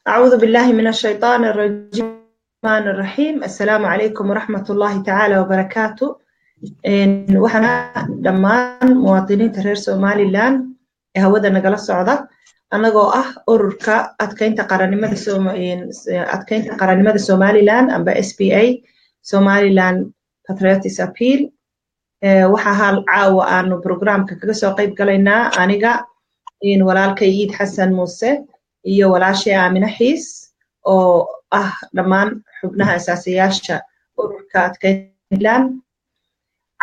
أعوذ بالله من الشيطان الرجيم الرحمن الرحيم. السلام عليكم ورحمة الله تعالى وبركاته. waxaan dhammaan muwaadiniinta reer Somaliland ee hawada nagala socda anagoo ah ururka adkeynta qarannimada Somaliland amba SPA Somaliland Patriotic Appeal. waxaa hal caawa aanu programka kaga soo qayb galaynaa aniga walaalkay Iid Xasan Muuse iyo walaashay Aamina Xiis oo ah dhammaan xubnaha asaasiyaasha ururka adkeynta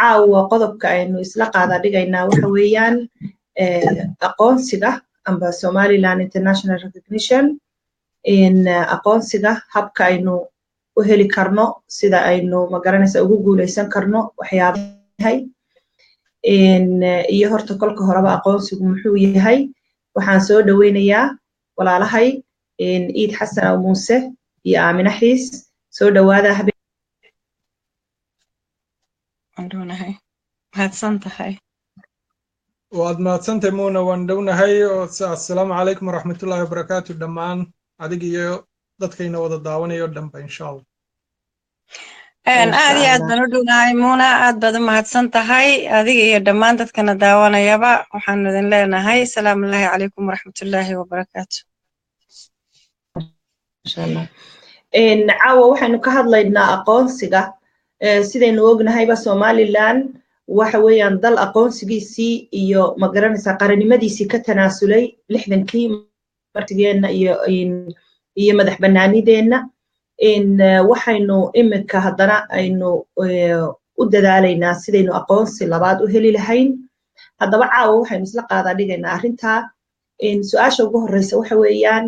caawa qodobka aynu isla qaada dhigaynaa waxa weeyaan aqoonsiga amba Somaliland International Recognition aqoonsiga habka aynu u heli karno sida aynu magaranaysa ugu guuleysan karno waxyaabahay iyo horta kolka horeba aqoonsigu muxuu yahay. waxaan soo dhaweynayaa walaalahay Iid Xasan Muuse iyo Aamina Xiis. soo dhawaada waad mahadsantahay Muna, waan dhownahay. Assalaamu calaykum waraxmatullaahi wabarakaatu dhammaan adiga iyo dadkayna wada daawanayo dhanba insha Allah. aad iyo aad baan u dhownahay Muna, aad baad u mahadsan tahay adiga iyo dhammaan dadkana daawanayaba. waxaan idin leenahay assalaamu calaykum waraxmatullaahi wabarakaatu. inshallah caawa waxaynu ka hadlaynaa aqoonsiga. sidaynu ognahayba Somaliland waxa weeyaan dal aqoonsigiisii iyo magaranaysa qarannimadiisii ka tanaasulay 60kii martigeena iyo madax banaanideena. waxaynu imika haddana aynu u dadaalaynaa sidaynu aqoonsi labaad u heli lahayn. haddaba caawa waxaynu isla qaadaa dhigaynaa arrintaa. su-aasha ugu horreysa waxa weeyaan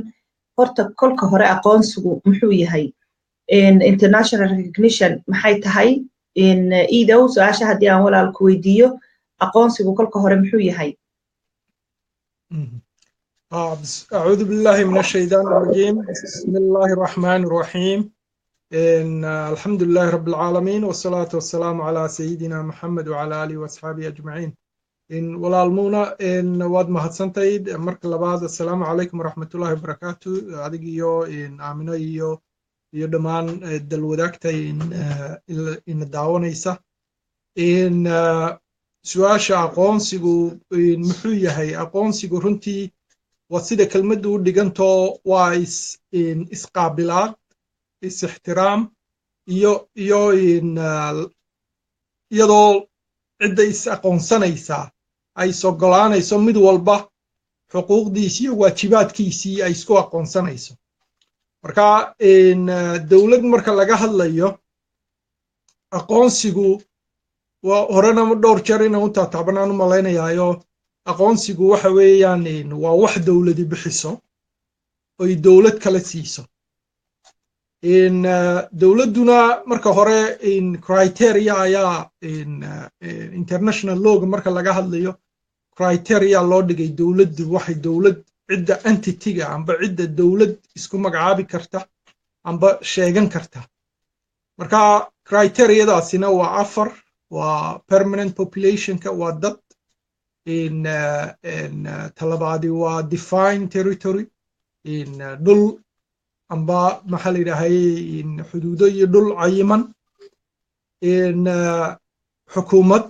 horta kolka hore aqoonsigu muxuu yahay? international recognition maxay tahay? iidow su-aasha haddii aan walaalku weydiiyo aqoonsigu kolka hore muxuu yahay? أعوذ بالله من الشيطان الرجيم. بسم الله الرحمن الرحيم. الحمد لله رب العالمين والصلاة والسلام على سيدنا محمد وعلى آله وأصحابه أجمعين. walaalmuuna waad mahadsantayd marka labaad. assalaamu calaykum waraxmatullaahi wabarakaatu adiga iyo Aamino iyo dhammaan dalwadaagta ina daawanaysa. su-aasha aqoonsigu muxuu yahay? aqoonsigu runtii waa sida kelmaddu u dhiganto waa isqaabilaad, is-ixtiraam iyo iyadoo cidda is aqoonsanaysaa ay isogolaanayso mid walba xuquuqdiisii iyo waajibaadkiisii ay isku aqoonsanayso. marka dowlad marka laga hadlayo aqoonsigu waa horena dhowr jeer inaan u taataabanaan u malaynayaayo aqoonsigu waxa weeyaan waa wax dowladi bixiso oy dowlad kala siiso. dowladduna marka hore criteria ayaa international lawga marka laga hadlayo criteria loo dhigay. dowladdu waxay dowlad cidda entity-ga amba cidda dowlad isku magacaabi karta amba sheegan karta. marka criteria-daasina waa 4. waa permanent population-ka waa dad. talabaadi waa defined territory, dhul amba maxaa la yidhaahay xuduudo iyo dhul cayiman. xukuumad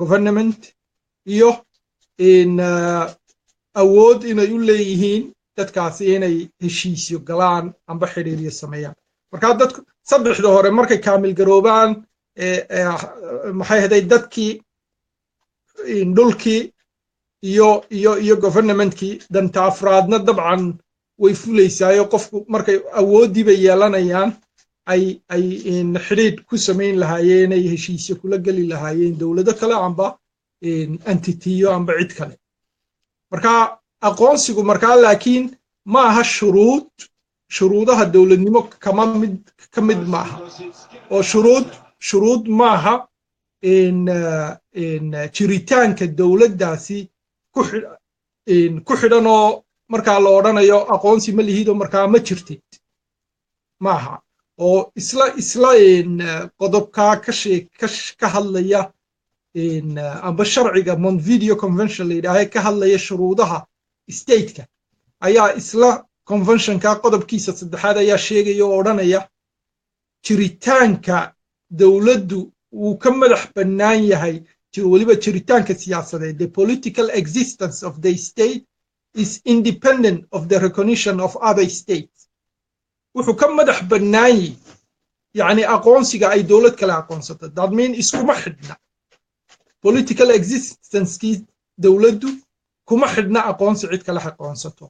government iyo awood inay u leeyihiin dadkaasi inay heshiisyo galaan amba xidhiiryo sameeyaan. marka dadku saddexda hore markay kaamil garoobaan maxay haday dadkii dhulkii iyo governmentkii danta afraadna dabcan way fulaysaayo qofku markay awooddiiba yeelanayaan ay xidhiidh ku samayn lahaayeen ay heshiisyo kula geli lahaayeen dowlado kale amba entitiyo amba cid kale. marka aqoonsigu markaa laakiin ma aha shuruudaha dowladnimo ka mid maaha oo shuruud maaha jiritaanka dowladdaasi ku xidhan oo markaa la odhanayo aqoonsi ma lihido markaa ma jirtid maaha. oo isla qodobkaa ka hadlaya amba sharciga Montevideo Convention la yidhaaha ka hadlaya shuruudaha stateka ayaa isla conventionka qodobkiisa 3 ayaa sheegaya oo odhanaya jiritaanka dowladdu wuu ka madax bannaan yahay weliba jiritaanka siyaasadeed. The political existence of the state is independent of the recognition of other states. wuxuu ka madax bannaan yahay yani aqoonsiga ay dowlad kale aqoonsato. that mean iskuma xidhna political existence dowladdu kuma xidhna aqoonsi cid kale aqoonsato.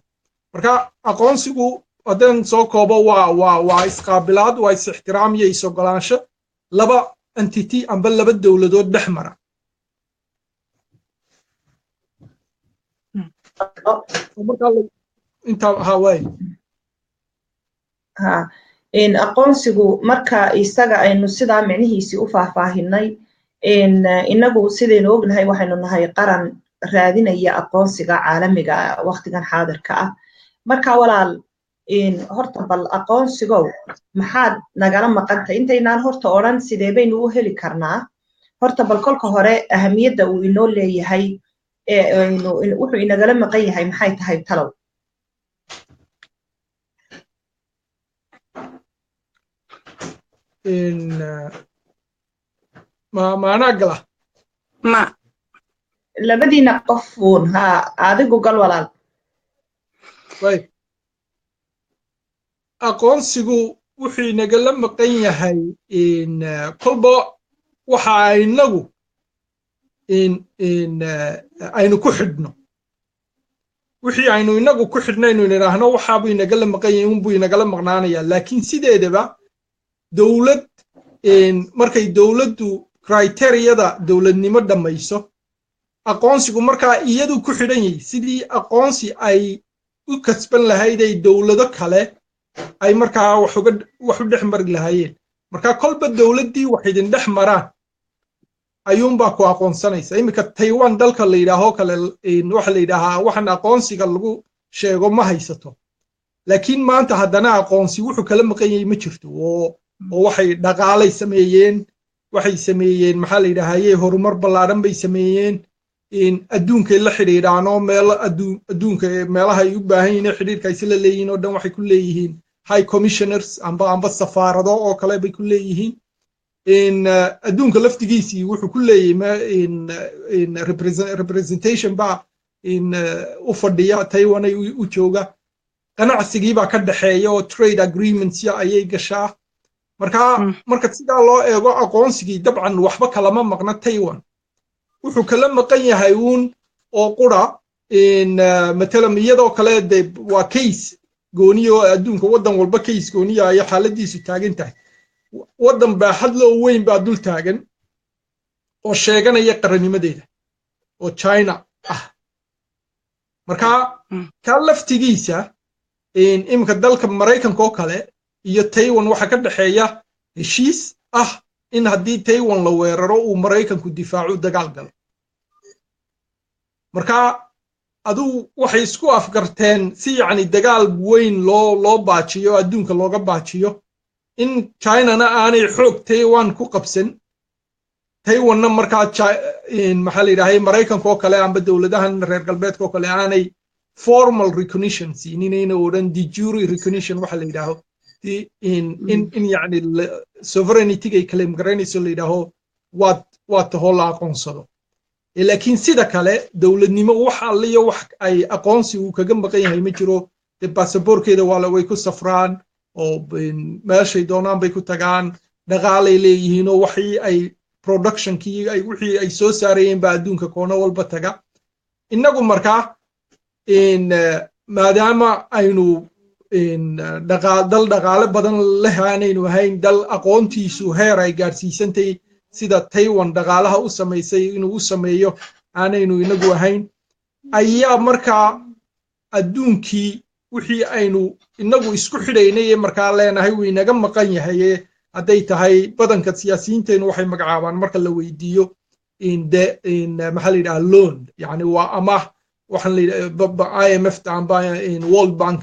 marka aqoonsigu haddaan soo koobo waa isqaabilaad, waa is-ixtiraam iyo is-ogolaansho laba entity amba laba dowladood dhex mara. aqoonsigu marka isaga aynu sidaa micnihiisii u faahfaahinay, inagu sidaynu ognahay waxaynu nahay qaran raadinaya aqoonsiga caalamiga waqtigan xaadirka ah. marka walaal horta bal aqoonsigow maxaad nagala maqantay intaynaan horta odhan sidee baynu u heli karnaa. horta bal kolka hore ahamiyadda uu inoo leeyahay wuxuu inagala maqan yahay maxay tahay talow? maanaa gala ma labadiina qofuun ha adigu gal walaal. aqoonsigu wuxuu inagala maqan yahay kolba waxa inagu aynu ku xidhno. wixii aynu inagu ku xidhnaynu nidhaahno waxaabuu inagala maqan yahay unbuu inagala maqnaanaya. laakiin sideedaba dowlad markay dowladdu criteriyada dowladnimo dhammayso, aqoonsigu markaa iyadu ku xidhan yahay sidii aqoonsi ay u kasban lahayd ay dowlado kale ay markaa wax u dhex mari lahaayeen. marka kolba dowladdii wax idin dhex maraan ayuunbaa ku aqoonsanaysa. iminka Taiwan dalka la yidhaaho kale waxa la yidhaahaa waxaan aqoonsiga lagu sheego ma haysato. laakiin maanta haddana aqoonsi wuxuu kala maqan yahay ma jirto oo waxay dhaqaalay sameeyeen, waxay sameeyeen maxaa la yidhaahaye horumar ballaaran bay sameeyeen. adduunkay la xidhiidhaan oo adduunka meelaha ay u baahan yihiin xidhiidhka ay sila leeyihiin oo dhan waxay ku leeyihiin high commissioners amba safaarado oo kale bay ku leeyihiin. adduunka laftigiisii wuxuu ku leeyahay representation baa u fadhiya Taiwan ay u jooga. ganacsigii baa ka dhaxeeya oo trade agreements ayay gashaa. marka sidaa loo eego aqoonsigii dabcan waxba kalama maqna Taiwan. wuxuu kala maqan yahay uun oo qura matalan iyadoo kale de waa case gooniyo adduunka waddan walba case gooniya ay xaaladiisu taagan tahay. waddan baaxad loo weyn baa dul taagan oo sheeganaya qarannimadeeda oo China ah. marka ka laftigiisa iminka dalka Maraykanka oo kale iyo Taiwan waxa ka dhaxeeya heshiis ah in haddii Taiwan la weeraro uu Maraykanku difaacu dagaal galo. marka aduu waxay isku afgarteen si yacni dagaal weyn loo baajiyo adduunka looga baajiyo in China-na aanay xoog Taiwan ku qabsan. Taiwan-na markaa maxaa la yidhaahay Maraykanka oo kale amba dowladahan reer galbeedka oo kale aanay formal recognition siinayna odhan de jure recognition waxa la yidhaaho in yacni sovereignty-ga ay claim garaynayso la yidhaaho waa tahoo la aqoonsado. laakiin sida kale dowladnimo wax alliyo wax ay aqoonsi uu kaga maqan yahay ma jiro. de baasaboorkeeda way ku safraan oo meeshay doonaan bay ku tagaan, dhaqaalay leeyihiin oo waxii ay productionkii wixii ay soo saarayeen baa adduunka koona walba taga. innagu markaa maadaama aynu dal dhaqaale badan leh aanaynu ahayn, dal aqoontiisu heer ay gaadhsiisantay sida Taiwan dhaqaalaha u samaysay inuu u sameeyo aanaynu inagu ahayn, ayaa markaa adduunkii wixii aynu inagu isku xidhaynay ee markaa leenahay wuu inaga maqan yahay. hadday tahay badanka siyaasiyiinteenu waxay magacaabaan marka la weydiiyo maxaa la yidhaha loan, yani waa amaah waxaan la yidhaha IMF amba World Bank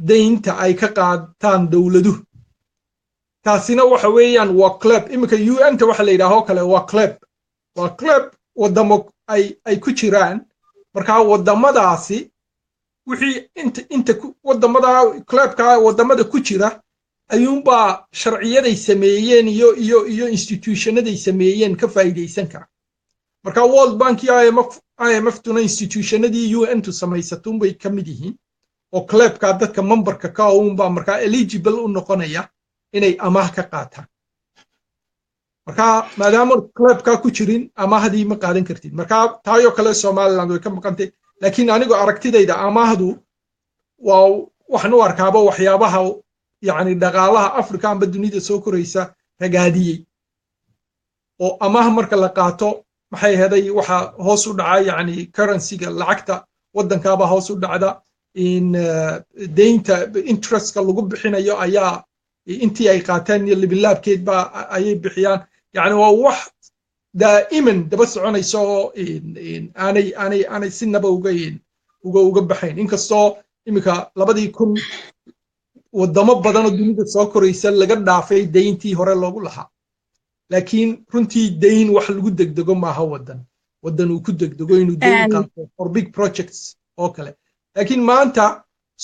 deynta ay ka qaataan dowladuhu. taasina waxa weeyaan waa club. iminka UN-ta waxa la yidhaaho kale waa club wadamo ay ku jiraan. markaa wadamadaasi wixii inta wadamada clubka wadamada ku jira ayuunbaa sharciyaday sameeyeen iyo institutionaday sameeyeen ka faa'iidaysan kara marka World Bank iyo IMF tuna institutionadii UN tu samaysatun bay ka mid yihiin oo clubka dadka memberka ka uunbaa marka eligible u noqonaya inay amaah ka qaataan marka maadaama clubka ku jirin amaahdi ma qaadan kartid marka taayo kale Somaliland way ka maqantay laakiin anigu aragtidayda amaahdu waa waxaan u arkaaba waxyaabaha yani dhaqaalaha Afrika amba dunida soo koraysa ragaadiyay oo amaah marka la qaato maxay heday waxa hoos u dhacay yani currency-ga lacagta wadankaaba hoos u dhacda in deynta interest-ka lagu bixinayo ayaa intii ay qaateen iyo libilaabkeed ba ayay bixiyaan yani waa wax daa'iman daba soconayso aanay sinaba uga baxayn inkastoo imika 2000 wadamo badan oo dunida soo koraysa laga dhaafay deyntii hore loogu lahaa laakiin runtii deyn wax lagu degdego maaha wadan uu ku degdego inuu deyn qaato for big projects oo kale laakiin maanta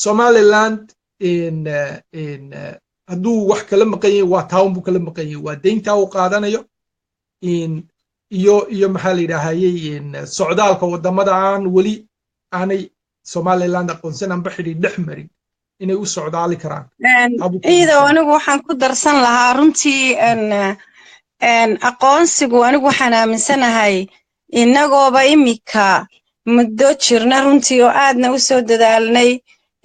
Somaliland hadduu wax kala maqan yahay waa town buu kala maqan yahay waa deynta uu qaadanayo iyo maxaa la yidhaahayey socdaalka wadamada aan weli aanay Somaliland aqoonsan amba xidhiidh dhex marin inay u socdaali karaan iyadoo anigu waxaan ku darsan lahaa runtii aqoonsigu anigu waxaan aaminsanahay inagooba imika muddo jirna runtii oo aadna u soo dadaalnay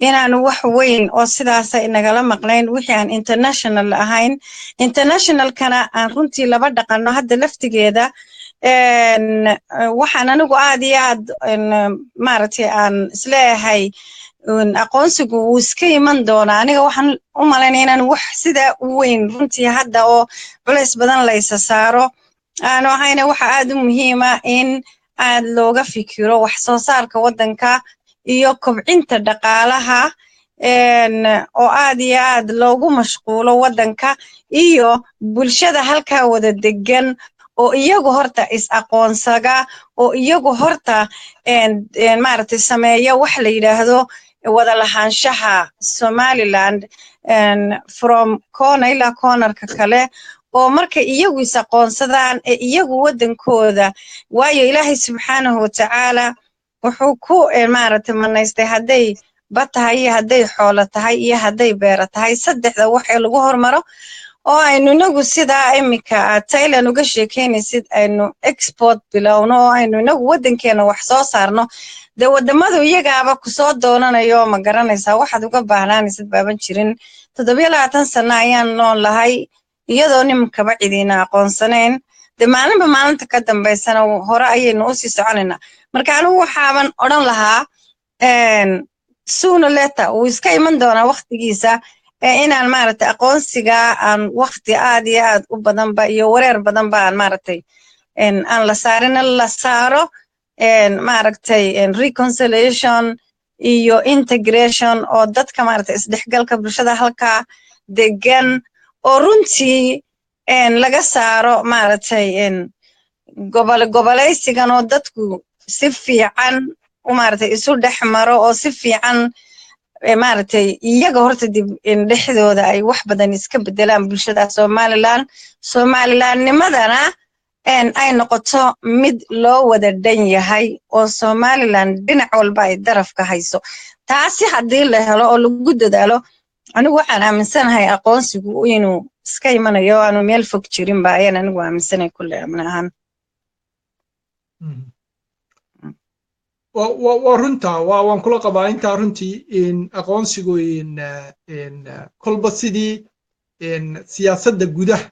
inaanu wax weyn oo sidaasa inagala maqnayn wixii aan international ahayn internationalkana aan runtii laba dhaqanno hadda laftigeeda waxaan anigu aad iyo aad maaragtay aan isleeyahay aqoonsigu wuu iska iman doonaa aniga waxaan u malaynaya inaan wax sidaa u weyn runtii hadda oo culays badan laysa saaro aanu ahayna waxa aad u muhiima in aad looga fikiro wax soo saarka waddanka iyo kobcinta dhaqaalaha oo aad iyo aad loogu mashquulo waddanka iyo bulshada halkaa wada degan oo iyagu horta is aqoonsaga oo iyagu horta maaragtay sameeya wax la yidhaahdo wada lahaanshaha Somaliland from corner ilaa cornerka kale oo marka iyagu is aqoonsadaan iyagu waddankooda waayo Ilaahay subxaanahu wa ta'ala wuxuu ku maaragtay manaystay hadday bad tahay iyo hadday xoolo tahay iyo hadday beero tahay saddexda wax ee lagu hormaro oo aynu inagu sidaa imika Thailand uga sheekeynaysid aynu export bilowno oo aynu inagu waddankeena wax soo saarno de wadamadu iyagaaba ku soo doonanayo ma garanaysaa waxaad uga baahnaanaysid baaban jirin 27 sano ayaan nool lahay iyadoo nimankaba cidina aqoonsanayn de maalinba maalinta ka dambaysana hore ayaynu u sii soconaynaa marka anigu waxaaban odhan lahaa sooner later uu iska iman doonaa waqtigiisa inaan maaragtay aqoonsiga aan waqti aad iyo aad u badanba iyo wareer badanba aan maaragtay aan la saarin la saaro maaragtay reconciliation iyo integration oo dadka maaragtay isdhexgalka bulshada halkaa degan oo runtii laga saaro maaragtay gobolaysigan oo dadku si fiican maaragtay isu dhex maro oo si fiican maaragtay iyaga horta dib dhexdooda ay wax badan iska bedelaan bulshada Somalilandnimadana ay noqoto mid loo wada dhan yahay oo Somaliland dhinac walba ay darafka hayso taasi haddii la helo oo lagu dadaalo anigu waxaan aaminsanahay aqoonsigu inuu iska imanayo aanu meel fog jirin ba ayaan anigu aaminsanahay kulle amnahan waa runtaa waan kula qabaa intaa runtii aqoonsigu kolba sidii siyaasadda gudaha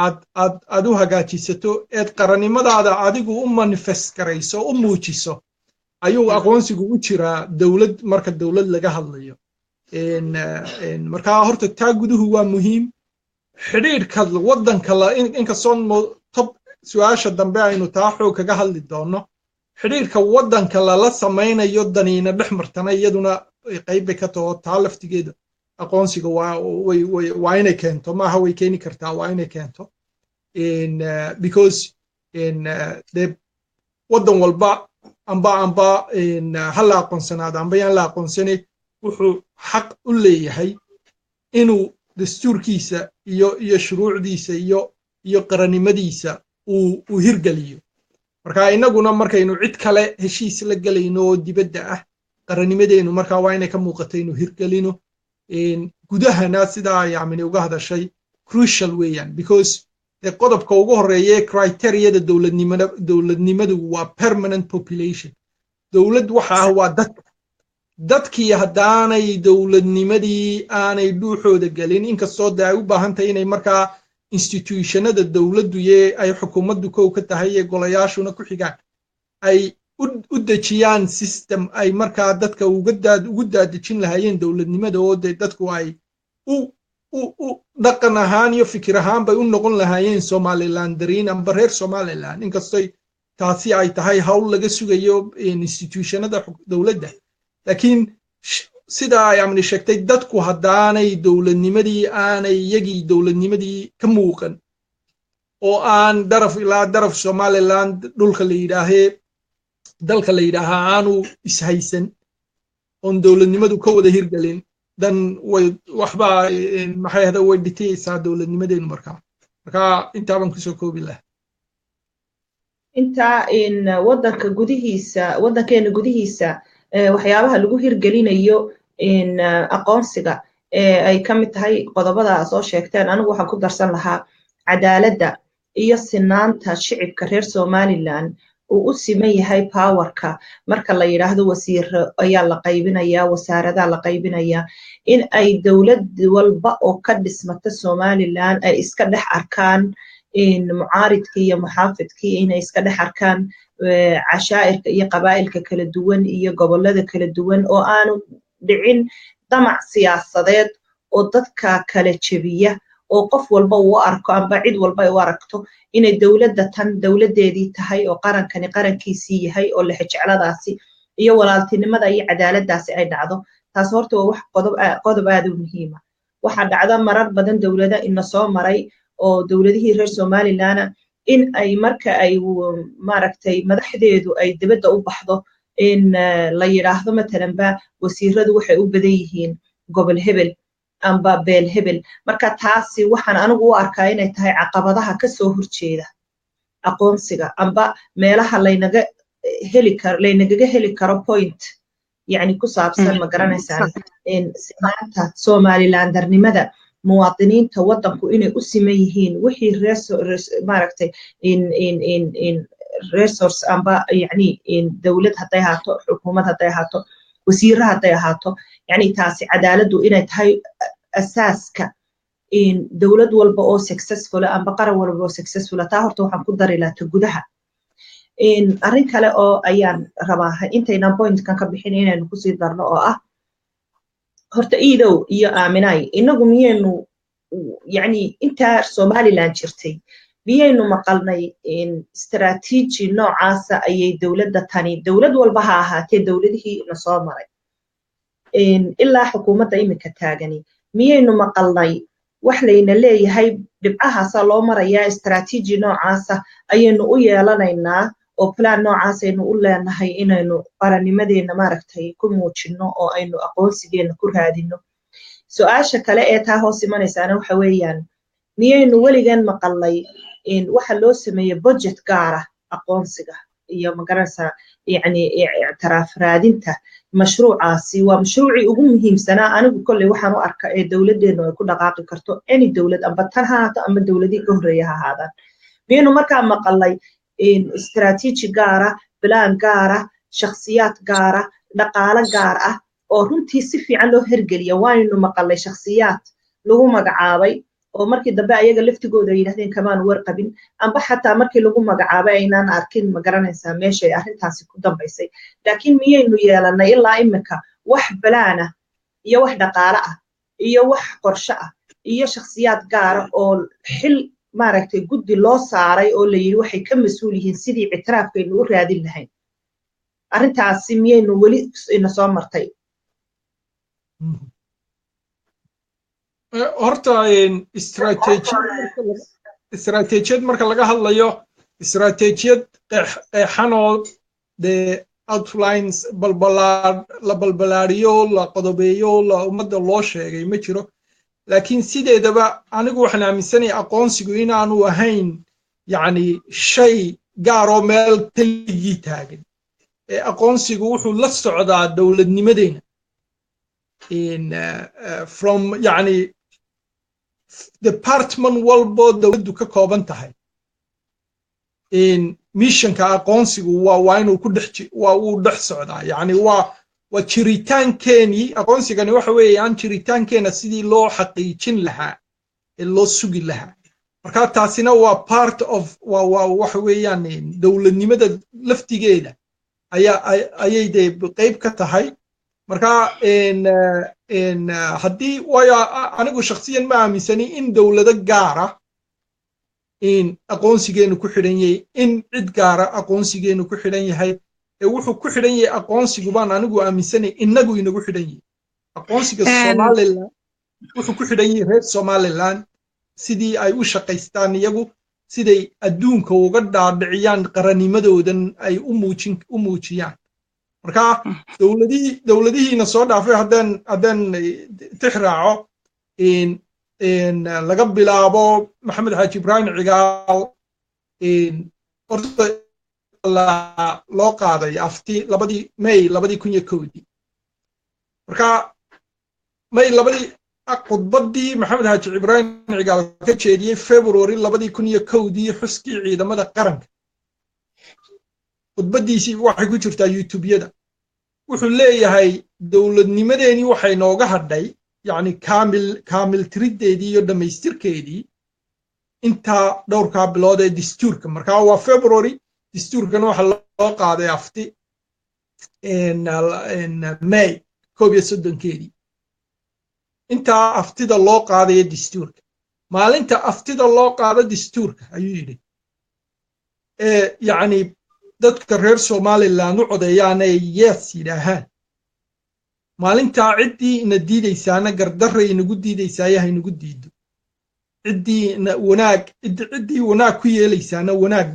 aad u hagaajisato eed qarannimadaada adigu u manifest garayso u muujiso ayuu aqoonsigu u jiraa dowlad marka dowlad laga hadlayo markaa horta taa guduhu waa muhiim xidhiidhka waddanka inkastoo tob su-aasha dambe aynu taa xoog kaga hadli doono xidhiidhka waddanka lala samaynayo daniina dhex martana iyaduna qayb bay ka taho taa laftigeeda aqoonsiga waa inay keento maaha way keeni kartaa waa inay keento because de waddan walba amba ha la aqoonsanaado amba yaan la aqoonsane wuxuu xaq u leeyahay inuu dastuurkiisa iyo shuruucdiisa iyo qarannimadiisa uu hirgeliyo marka inaguna markaynu cid kale heshiis la gelayno oo dibadda ah qarannimadeenu marka waa inay ka muuqato inuu hirgelino gudahana sidaa yacni uga hadashay crucial weeyaan because the qodobka ugu horeeya criteria dowladnimadu waa permanent population dowlad waxa ah waa dadkii haddaanay dowladnimadii aanay dhuuxooda gelin inkastoo de ay u baahan tahay inay markaa institutionada dowladdu ay xukuumaddu kow ka tahay ee golayaashuna ku xigaan ay u dejiyaan system ay markaa dadka ugu daadejin lahaayeen dowladnimada oo de dadku ay u dhaqan ahaan iyo fikir ahaan bay u noqon lahaayeen somalilandariin amba reer somaliland inkastoo taasi ay tahay hawl laga sugayo institutionada dowladda laakiin sidaa yacni sheegtay dadku haddaanay dowladnimadii aanay iyagii dowladnimadii ka muuqan oo aan daraf ilaa daraf somaliland dhulka la yidhaahee dalka la yidhaahaa aanu ishaysan oon dowladnimadu ka wada hirgelin dan waxbaa maxay ahda way dhitiyaysaa dowladnimadeenu marka intaaban kusoo koobi laha intaa waddankeena gudihiisa waxyaabaha lagu hirgelinayo aqoonsiga ay ka mid tahay qodobada soo sheegteen anigu waxaan ku darsan lahaa cadaaladda iyo sinaanta shicibka reer somaliland uu u siman yahay powerka marka la yidhaahdo wasiiro ayaa la qaybinayaa wasaaradaa la qaybinayaa in ay dowlad walba oo ka dhismata somaliland ay iska dhex arkaan mucaaridkii iyo muxaafidkii inay iska dhex arkaan cashaa'irka iyo qabaa'ilka kala duwan iyo gobollada kala duwan oo aanu dhicin damac siyaasadeed oo dadka kala jebiya oo qof walba uu arko amba cid walba ay u aragto inay dowladda tan dowladdeedii tahay oo qarankani qarankiisii yahay oo lexejecladaasi iyo walaaltinimada iyo cadaaladdaasi ay dhacdo taas horta waa wax qodob aad u muhiima waxaa dhacda marar badan dowlada ina soo maray oo dowladihii reer somalilandna in ay marka ay maaragtay madaxdeedu ay dibadda u baxdo in la yidhaahdo matalanba wasiiradu waxay u badan yihiin gobol hebel amba beel hebel marka taasi waxaan anigu u arkaa inay tahay caqabadaha ka soo horjeeda aqoonsiga amba meelaha laynagaga heli karo point yacni ku saabsan ma garanaysaan sinaanta somalilandarnimada muwaadiniinta waddanku inay u siman yihiin wixii maaragtay resource amba yacni dowlad hadday ahaato xukuumad hadday ahaato wasiirra hadday ahaato yacni taasi cadaaladdu inay tahay asaaska dowlad walba oo successful amba qaran walba oo successful taa horta waxaan ku dari lahaa gudaha arrin kale oo ayaan rabaa intaynan pointkan ka bixin inaynu kusii darno oo ah horta iidow iyo aaminay inagu miyaynu yacni intaa somaliland jirtay miyaynu maqalnay istaraatiiji noocaasa ayay dowladda tani dowlad walba ha ahaatee dowladihii na soo maray ilaa xukuumadda iminka taagani miyaynu maqalnay wax layna leeyahay dhibcahaasaa loo marayaa istaraatiiji noocaasa ayaynu u yeelanaynaa oo plan noocaasaynu u leenahay inaynu qarannimadeena maaragtay ku muujinno oo aynu aqoonsigeena ku raadino su-aasha kale ee taa hoos imanaysaana waxa weeyaan miyaynu weligan maqalnay waxa loo sameeye budget gaara aqoonsiga iyo magaranaysaa yacni ictiraaf raadinta mashruucaasi waa mashruucii ugu muhiimsanaa anigu kolley waxaan u arka ee dowladdeenu ay ku dhaqaaqi karto any dowlad amba tan ha ahaato amba dowladii ka horreeya ha ahaadaan miyaynu markaa maqalnay istaraatiiji gaara bilaan gaara shakhsiyaad gaara dhaqaale gaar ah oo runtii si fiican loo hergeliya waaynu maqalnay shakhsiyaad lagu magacaabay oo markii dambe ayaga laftigooda ay yidhahdeen kamaan warqabin amba xataa markii lagu magacaabay aynaan arkin ma garanaysaa meeshay arrintaasi ku dambaysay laakiin miyaynu yeelannay ilaa iminka wax balaana iyo wax dhaqaale ah iyo wax qorshe ah iyo shakhsiyaad gaara oo xil maaragtay guddi loo saaray oo la yidhi waxay ka mas-uul yihiin sidii ictiraafkaynu u raadin lahayn arrintaasi miyaynu weli ina soo martay horta istaraatiijiyad marka laga hadlayo istaraatiijiyad qeexanoo dee outlines la balbalaariyo la qodobeeyo la ummadda loo sheegay ma jiro laakiin sideedaba anigu waxaan aaminsanahay aqoonsigu inaanu ahayn yacni shay gaaroo meel keligii taagan aqoonsigu wuxuu la socdaa dowladnimadeena from yacni department walbo dowladdu ka kooban tahay missionka aqoonsigu waa inuu uu dhex socdaa yacni waa jiritaankeenii aqoonsigani waxa weeyaan jiritaankeena sidii loo xaqiijin lahaa ee loo sugi lahaa marka taasina waa part of waxa weeyaan dowladnimada laftigeeda ayay dee qayb ka tahay marka haddii waayo anigu shakhsiyan ma aaminsani in dowlado gaara aqoonsigeenu ku xidhan yahay in cid gaara aqoonsigeenu ku xidhan yahay wuxuu ku xidhan yahay aqoonsigu baan anigu aaminsanay inagu inagu xidhan yahay aqoonsiga somaliland wuxuu ku xidhan yahay reer somaliland sidii ay u shaqaystaan iyagu siday adduunka uga dhaadhiciyaan qarannimadoodan ay u muujiyaan marka dowladihiina soo dhaafay haddaan tix raaco laga bilaabo maxamed xaaji ibraahim cigaal horta loo qaaday afti may 2001 marka may khudbaddii maxamed xaaji ibraahim cigaal ka jeediyey february 2001 xuskii ciidamada qaranka khudbaddiisii waxay ku jirtaa youtubeyada wuxuu leeyahay dowladnimadeenii waxay nooga hadhay yacni kaamil tiriddeedii iyo dhammaystirkeedii intaa dhowrkaa bilood ee dastuurka marka waa february dastuurkana waxa loo qaaday afti may 31 intaa aftida loo qaadayo dastuurka maalinta aftida loo qaado dastuurka ayuu yidhi yacni dadka reer somaliland u codeeyaan ay yes yidhaahaan maalintaa ciddii ina diidaysaana gardarray inagu diidaysaayo haynagu diido ciddii wanaag ku yeelaysaana wanaag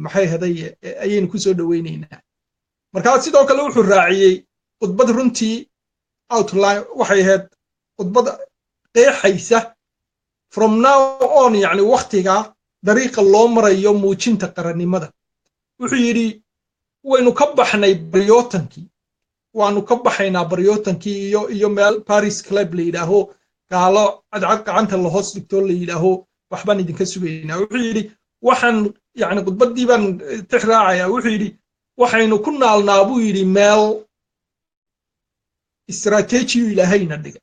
maxay haday ayaynu ku soo dhowaynaynaa markaa sidoo kale wuxuu raaciyey khudbad runtii outline waxay ahayd khudbad qeexaysa from now on yacni wakhtiga dariiqa loo marayo muujinta qarannimada wuxuu yidhi waynu ka baxnay baryootankii waanu ka baxaynaa baryootankii iyo meel paris club la yidhaaho gaalo cadcad gacanta la hoos dhigtoo la yidhaaho waxbaan idinka sugaynaa wuxuu yidhi waxaan yacni khudbaddii baan tix raacayaa wuxuu yidhi waxaynu ku naalnaa buu yidhi meel istaraatiijiyu ilaahayna dhiga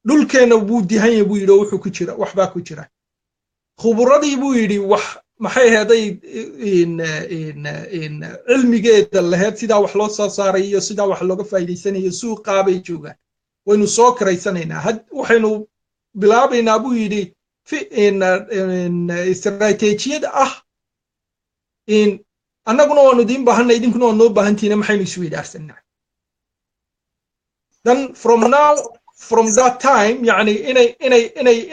dhulkeenna buu dihanya buu yidhi oo wuxuu ku jira waxbaa ku jira khuburadii buu yidhi wax maxay heeday cilmigeeda laheyd sidaa wax loo soo saaray iyo sidaa wax looga faa'iidaysanayo suuqaa bay joogaan waynu soo karaysanaynaa waxaynu bilaabaynaa buu yidhi istaraatiijiyad ah annaguna waanu idiin baahanay idinkuna waa noo baahantiina maxaynu isu weydaarsanaa then from that time yani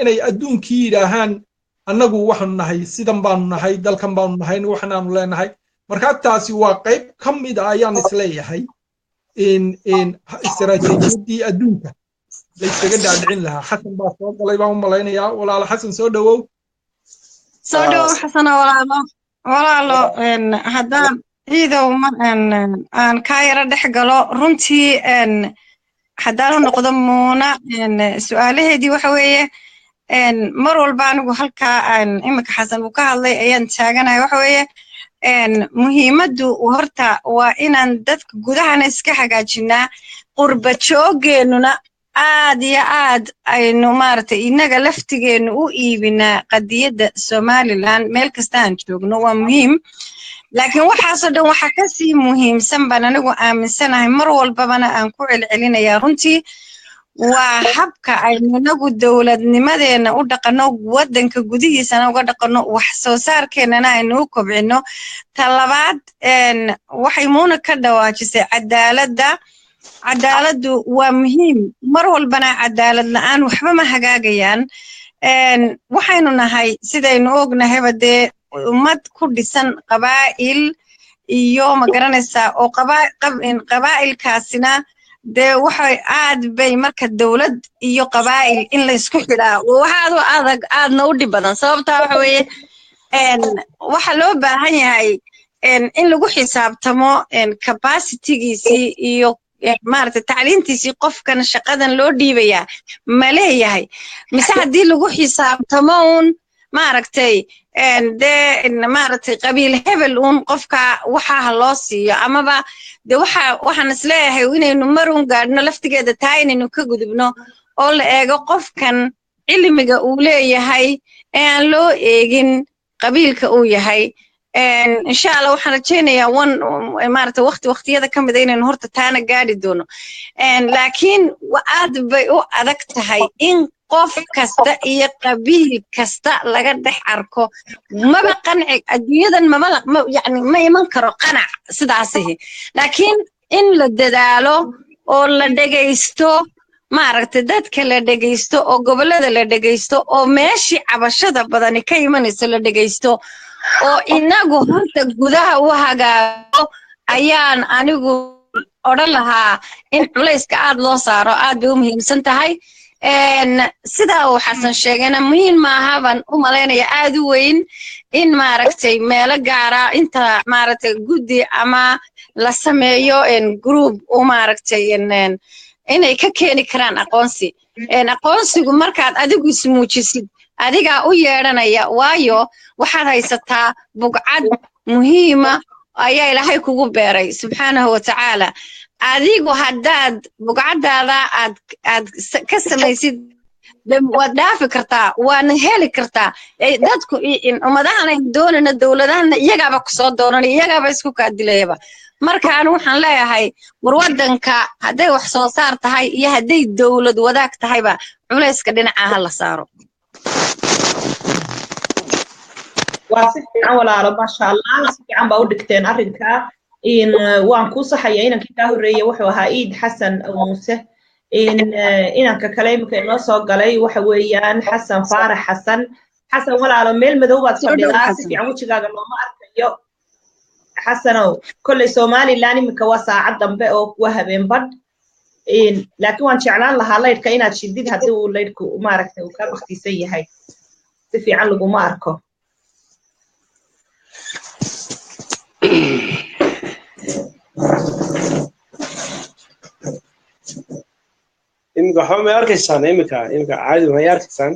inay adduunkii yidhaahaan annagu waxaanu nahay sidan baanu nahay dalkan baanu nahay waxaanaanu leenahay markaa taasi waa qayb ka mid a ayaan isleeyahay istaraatiijiyadii adduunka laysaga dhaadhicin lahaa xasan baa soo galay baan u malaynayaa walaalo xasan soo dhowow xasana walaalo haddaan ciidow aan kaa yaro dhex galo runtii haddaan u noqdo muuna su'aalaheedii waxa weeye mar walba anigu halkaa imika xasan uu ka hadlay ayaan taaganahay waxa weeye muhiimaddu horta waa inaan dadka gudahana iska hagaajinaa qurba joogeennuna aad iyo aad aynu maaragtay innaga laftigeennu u iibinaa qadiyadda somaliland meel kasta aan joogno waa muhiim laakiin waxaasoo dhan waxaa ka sii muhiimsan baan anigu aaminsanahay mar walbabana aan ku celcelinayaa runtii waa habka aynu inagu dowladnimadeenna u dhaqanno waddanka gudihiisana uga dhaqanno wax soo saarkeennana aynu u kobcinno talabaad waxay muuna ka dhawaajisay cadaaladdu waa muhiim mar walbana cadaalad la'aan waxba ma hagaagayaan waxaynu nahay sidaynu ognahayba dee ummad ku dhisan qabaa'il iyo ma garanaysaa oo qabaa'ilkaasina dee waxay aad bay marka dawlad iyo qabaa'il in la isku xidhaa waxaad u adag aadna u dhib badan sababtaa waxa weeye waxa loo baahan yahay in lagu xisaabtamo capacitygiisii iyo maaragtay tacliintiisii qofkan shaqadan loo dhiibayaa ma leeyahay mise haddii lagu xisaabtamo uun maaragtay dee maaragtay qabiil hebel uun qofka waxaa loo siiyo amaba de waxaan isleeyahay inaynu mar uun gaadhno laftigeeda taa inaynu ka gudubno oo la eego qofkan cilmiga uu leeyahay ee aan loo eegin qabiilka uu yahay insha Allah waxaan rajaynayaa maaragtay waqtiyada ka mid ah inaynu horta taana gaadhi doono laakiin aad bay u adag tahay in qof kasta iyo qabiil kasta laga dhex arko maba qanci adduunyadan yani ma iman karo qanac sidaasihi laakiin in la dadaalo oo la dhegaysto maaragtay dadka la dhegaysto oo gobollada la dhegaysto oo meeshii cabashada badani ka imanayso la dhegaysto oo inagu horta gudaha u hagaago ayaan anigu odhan lahaa in culayska aad loo saaro aad bay u muhiimsan tahay sidaa uu xasan sheegayna muhiim maaha baan u malaynaya aad u weyn in maaragtay meelo gaara inta maaragtay guddi ama la sameeyo group u maaragtay inay ka keeni karaan aqoonsi aqoonsigu markaad adigu ismuujisid adigaa u yeedhanaya waayo waxaad haysataa bugcad muhiima ayaa ilaahay kugu beeray subxaanahu watacaala adigu haddaad bugcadaada aad ka samaysid waad dhaafi kartaa waana heli kartaa dadku ummadahan ay doonana dowladahana iyagaaba kusoo doonanaya iyagaaba isku kaadilayaba markaan waxaan leeyahay war waddanka hadday wax soo saar tahay iyo hadday dowlad wadaag tahayba culayska dhinacaha la saaro waa si fiican walaalo maasha Allah si fiican baa u dhigteen arrinka waan ku saxaya inankii ka horeeyay wuxuu ahaa Iid Xasan Muuse inanka kale imika inoo soo galay waxa weeyaan Xasan Faarax Xasan walaalo meel madow baad fadhidaa si fiican wajigaaga looma arkayo xasanow kolley Somaliland imika waa saacad dambe oo waa habeen badh laakiin waan jeclaan lahaa laydhka inaad shidid haddii uu laydhku maaragtay uu ka waqtiisan yahay si fiican laguma arko imika waxba ma arkaysaan imika caadi ma arkaysaan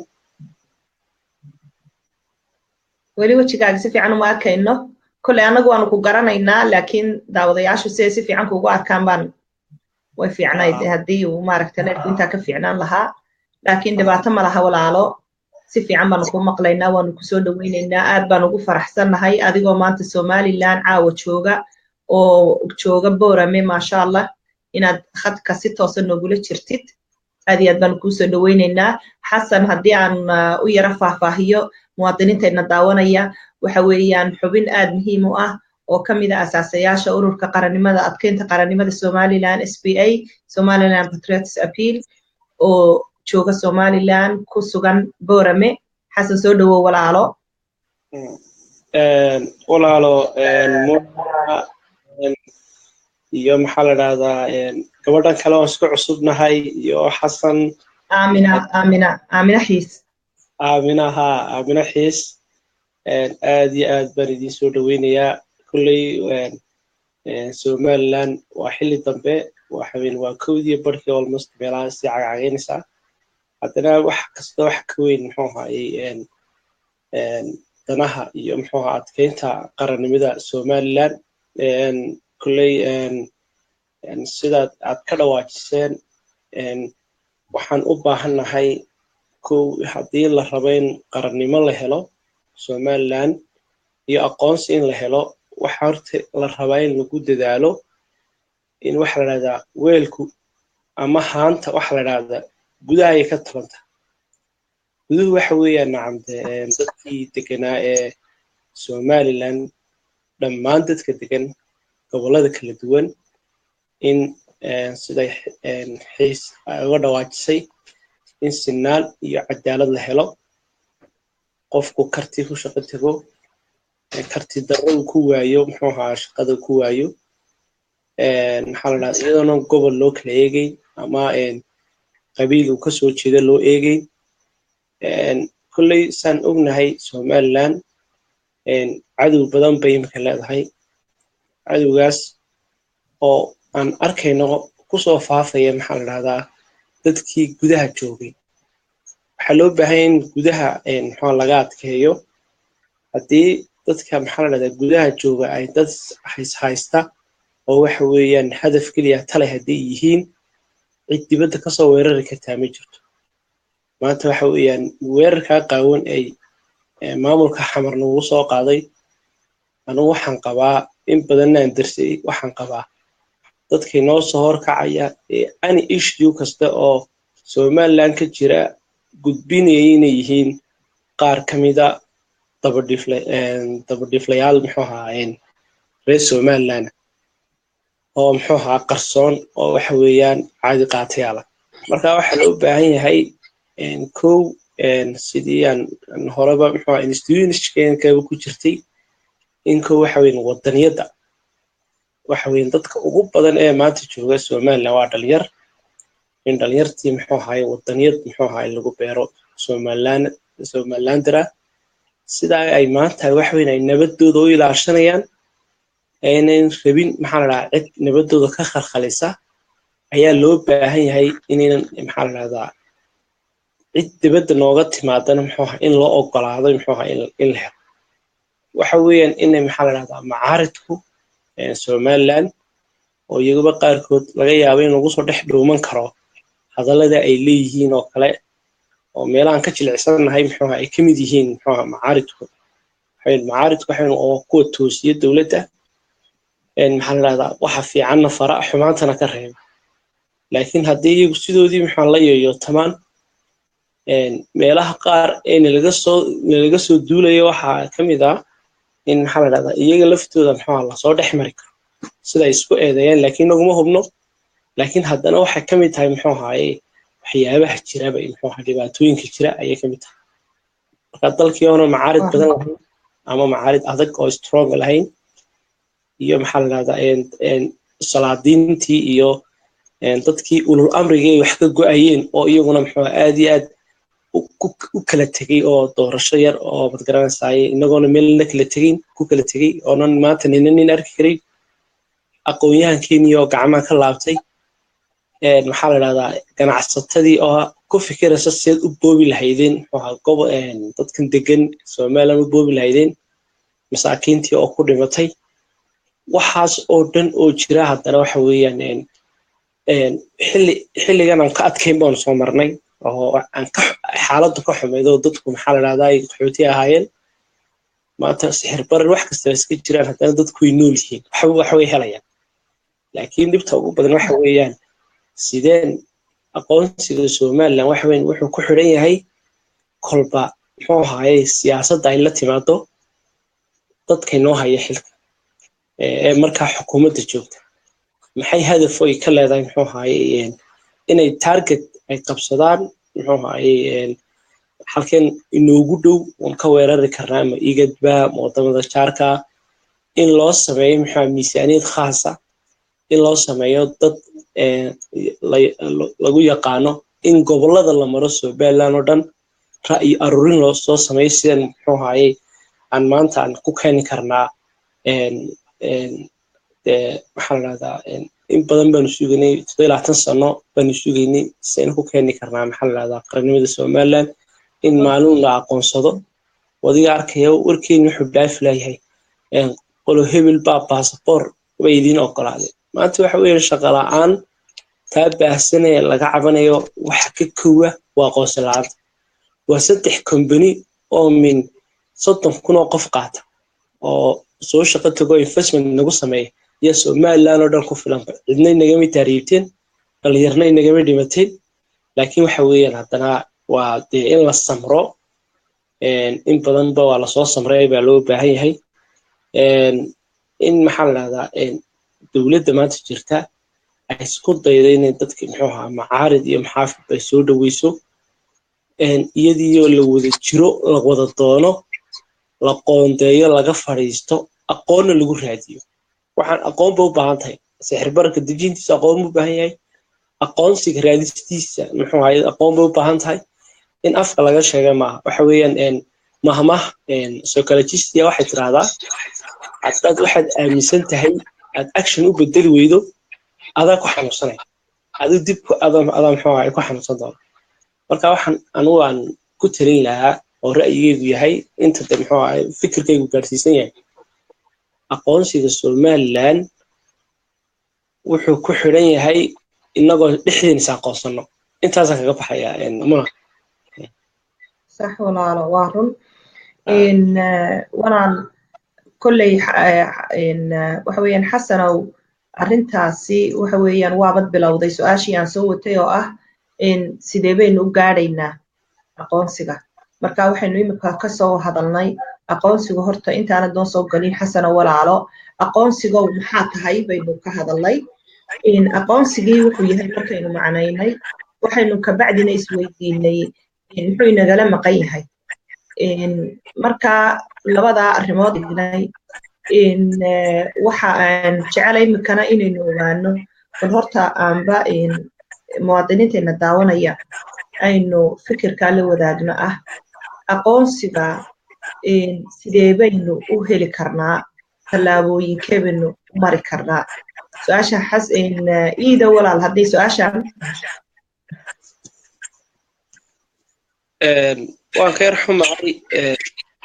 weli wajigaaga si fiican uma arkayno kolley anagu waanu ku garanaynaa laakiin daawadayaashu si ay si fiican kugu arkaan baan way fiicnayd haddii uu maaragtay leedku intaa ka fiicnaan lahaa laakiin dhibaato ma laha walaalo si fiican baanu ku maqlaynaa waanu kusoo dhawaynaynaa aad baan ugu faraxsannahay adigoo maanta Somaliland caawa jooga oo jooga Boorame maasha Allah inaad khadka si toosan nogula jirtid aad iyo aad baan kusoo dhawaynaynaa xasan haddii aan u yara faahfaahiyo muwaadiniinteena daawanaya waxa weeyaan xubin aad muhiim u ah oo kamid ah asaasayaasha ururka qarannimada adkeynta qarannimada Somaliland SPA Somaliland Patriots Appeal oo jooga Somaliland ku sugan Boorame xasan soo dhawow walaalo iyo maxaa la dhahdaa gabadhan kale oo isku cusubnahay iyo xasan Aamina Xiis Aamina Xiis aad iyo aad baan idin soo dhawaynayaa kulley Somaliland waa xilli dambe waa kowdii barkii almost meelaha si cagacageynaysaa haddana wax kasta wax ka weyn muxuu ahaayey danaha iyo muxuu ahaa adkeynta qarannimada Somaliland kulley sidaad aad ka dhawaajiseen waxaan u baahannahay haddii la rabo in qarannimo la helo Somaliland iyo aqoonsi in la helo waxa horta la rabaa in lagu dadaalo in waxa la dhahdaa weelku ama haanta waxa la dhahdaa gudaha ay ka talanta guduhu waxa weeyaan nacamte dadkii deganaa ee Somaliland dhammaan dadka degan gobollada kala duwan in siday xiis uga dhawaajisay in sinaan iyo cadaalad la helo qofku karti ku shaqo tago karti darro ku waayo muxuu ahaa shaqada ku waayo maxaa la dhahaa iyadoona gobol loo kala eegay ama qabiil uu kasoo jeeda loo eegay kolley saan ognahay Somaliland cadow badan bay imika leedahay cadowgaas oo aan arkayno kusoo faafaya maxaa la dhahdaa dadkii gudaha joogay waxaa loo baahan in gudaha muxuu laga adkeeyo haddii dadka maxaa la dhahdaa gudaha jooga ay dad haysta oo waxa weeyaan hadaf kaliya tale haddii yihiin cid dibadda kasoo weerari kartaa ma jirto maanta waxa weeyaan weerarka qaawan ay maamulka xamar nagu soo qaaday anigu waxaan qabaa in badan aan darsay waxaan qabaa dadkii noo soo horkacaya ani issue kasta oo Somaliland ka jira gudbinayay inay yihiin qaar kamida dabadhiflayaal muxuu ahaayeen reer Somaliland oo muxuu ahaa qarsoon oo waxa weeyaan caadi qaatayaal marka waxa loo baahan yahay kow sidii aan horeba muxuu ahaa institutionka ku jirtay in kow waxa weeyaan wadaniyada waxa weeyaan dadka ugu badan ee maanta jooga Somaliland waa dhalinyar in dhalinyartii muxuu ahaa wadaniyad muxuu ahaa lagu beero Somalilandra sida ay maanta waxa weeyaan ay nabadooda u ilaashanayaan aynan rabin maxaa la dhahaa cid nabadooda ka khalkhalisa ayaa loo baahan yahay inaynan maxaa la dhahdaa cid dibadda nooga timaadana muxuu ahaa in loo ogolaado muxuu ahaa in la helo waxa weeyaan inay maxaa la dhahdaa macaaridku Somaliland oo iyaguba qaarkood laga yaabo in lagu soo dhex dhuuman karo hadallada ay leeyihiin oo kale oo meelahan ka jilicsanahay muxuu ahaa ay ka mid yihiin muxuu ahaa macaaridku waxay oo kuwa toosiya dowladda maxaa la dhahdaa waxa fiicanna fara xumaantana ka reeba laakiin haddii iyagu sidoodii maxaa la yeeyo tamaan meelaha qaar ee laga soo duulayo waxaa ka mid ah in maxaa la dhahdaa iyaga laftooda muxuu la soo dhex mari karo sida isku eedeeyaan laakiin naguma hubno laakiin haddana waxay ka mid tahay muxuu ahaayey waxyaabaha jiraba muxuu ahaa dhibaatooyinka jira ayay ka mid tahay marka dalkii oona macaarid badan lahayn ama macaarid adag oo strong lahayn iyo maxaa la dhahdaa salaadiintii iyo dadkii ulul amriga ay wax ka go'ayeen oo iyaguna muxuu aad iyo aad u kala tegay oo doorasho yar oo mad garanaysaay inagoona meelna kala tegin ku kala tegay oonan maanta nin arki karay aqoon-yahankeeni oo gacmaha ka laabtay maxaa la dhahdaa ganacsatadii oo ku fikiraysa sideed u boobi lahaydeen dadkan degan Somaliland u boobi lahaydeen masaakiintii oo ku dhimatay waxaas oo dhan oo jira haddana waxa weeyaan xilligan aan ka adkayn baan soo marnay oo aan xaaladdu ka xumaydo dadku maxaa la dhahdaa ay qaxooti ahaayeen maanta sixir barar wax kasta iska jiraan haddana dadku way nool yihiin wax way helayaan laakiin dhibta ugu badan waxa weeyaan sideen aqoonsiga Somaliland waxa weyn wuxuu ku xiran yahay kolba muxuu ahaayey siyaasadda ay la timaado dadkay noo haya xilka markaa xukuumadda joogta maxay hadaf ay ka leedahay muxuu ahaayey inay target ay qabsadaan muxuu ahaayey halkeen inoogu dhow oon ka weerari karnaa ama igadba wadamada jaarka in loo sameeyo muxuu miisaaniyad khaasa in loo sameeyo dad lagu yaqaano in gobolada la maro Somaliland oo dhan ra'yi aruurin loo soo sameeyo sidaan muxuu ahaayey aan maanta aan ku keeni karnaa maxaa la dhahdaa in badan baanu sugaynay 20 sano baanu sugaynay sidaan ku keeni karnaa maxaa la dhahdaa qarannimada Somaliland in maalin la aqoonsado wadiga arkayo warkeenu wuxuu dhaaf leeyahay qolo hebel baa passport way idin ogolaaday maanta waxa weeye shaqo la'aan taa baahsanaya laga cabanayo wax ka koowa waa aqoonsi la'aan waa 3 company oo min 30,000 oo qof qaata oo soo shaqo tago investment nagu sameeyo iyo Somaliland oo dhan ku filan cidna inaga mid taariibteen dhalinyarna inaga mid dhimateen laakiin waxa weeyaan haddana waa in la samro in badan ba waa la soo samray baa loo baahan yahay in maxaa la dhahdaa dawladda maanta jirta ay isku dayday inay dadka muxuu ahaa macaarid iyo maxaafid ay soo dhaweyso iyadoo la wada jiro la wada doono la qoondeeyo laga fadhiisto aqoonna lagu raadiyo waxaan aqoon ba u baahan tahay sixir bararka dejintiisa aqoon u baahan yahay aqoonsiga raadistiisa muxuu ahaay aqoon ba u baahan tahay in afka laga sheega maaha waxa weeyaan mahmah psychologist waxay tiraahdaa haddaad waxaad aaminsan tahay aad action u bedeli weydo adaa ku xanuunsanay adu dib adaa muxuu ahaay ku xanuunsan doona marka waxaan anugu aan ku talin lahaa oo ra'yigaygu yahay inta de muxuu ahaay fikirkaygu gaarsiisan yahay aqoonsiga Somaliland wuxuu ku xiran yahay inagoo dhexdiisa aqoonsano intaas kaga baxaya muna صح ولا وارن إن وانا كلي إن وحويان حسن أو أرنتاسي وحويان وابد بلوضي سؤاشي عن سوتي أو إن سيدبين وقارينا أقونسيغا مركا وحين يمكا كسو هذا الناي أقونسيغا هرتا إنت أنا دون سو قليل حسن ولا على أقونسيغا ومحاك هاي بينو كهذا الناي إن أقونسيغي وحويان مركا إنو معنايني وحينو كبعدنا إسويديني muxuu inagala maqan yahay marka labada arrimood idinay waxa aan jecelahay imikana inaynu ogaano bal horta aanba muwaadiniinteena daawanaya aynu fikirka la wadaagno ah aqoonsiga sidee baynu u heli karnaa tallaabooyinkee baynu u mari karnaa su-aasha iida walaal haddii su-aashan waan ka yar xumahay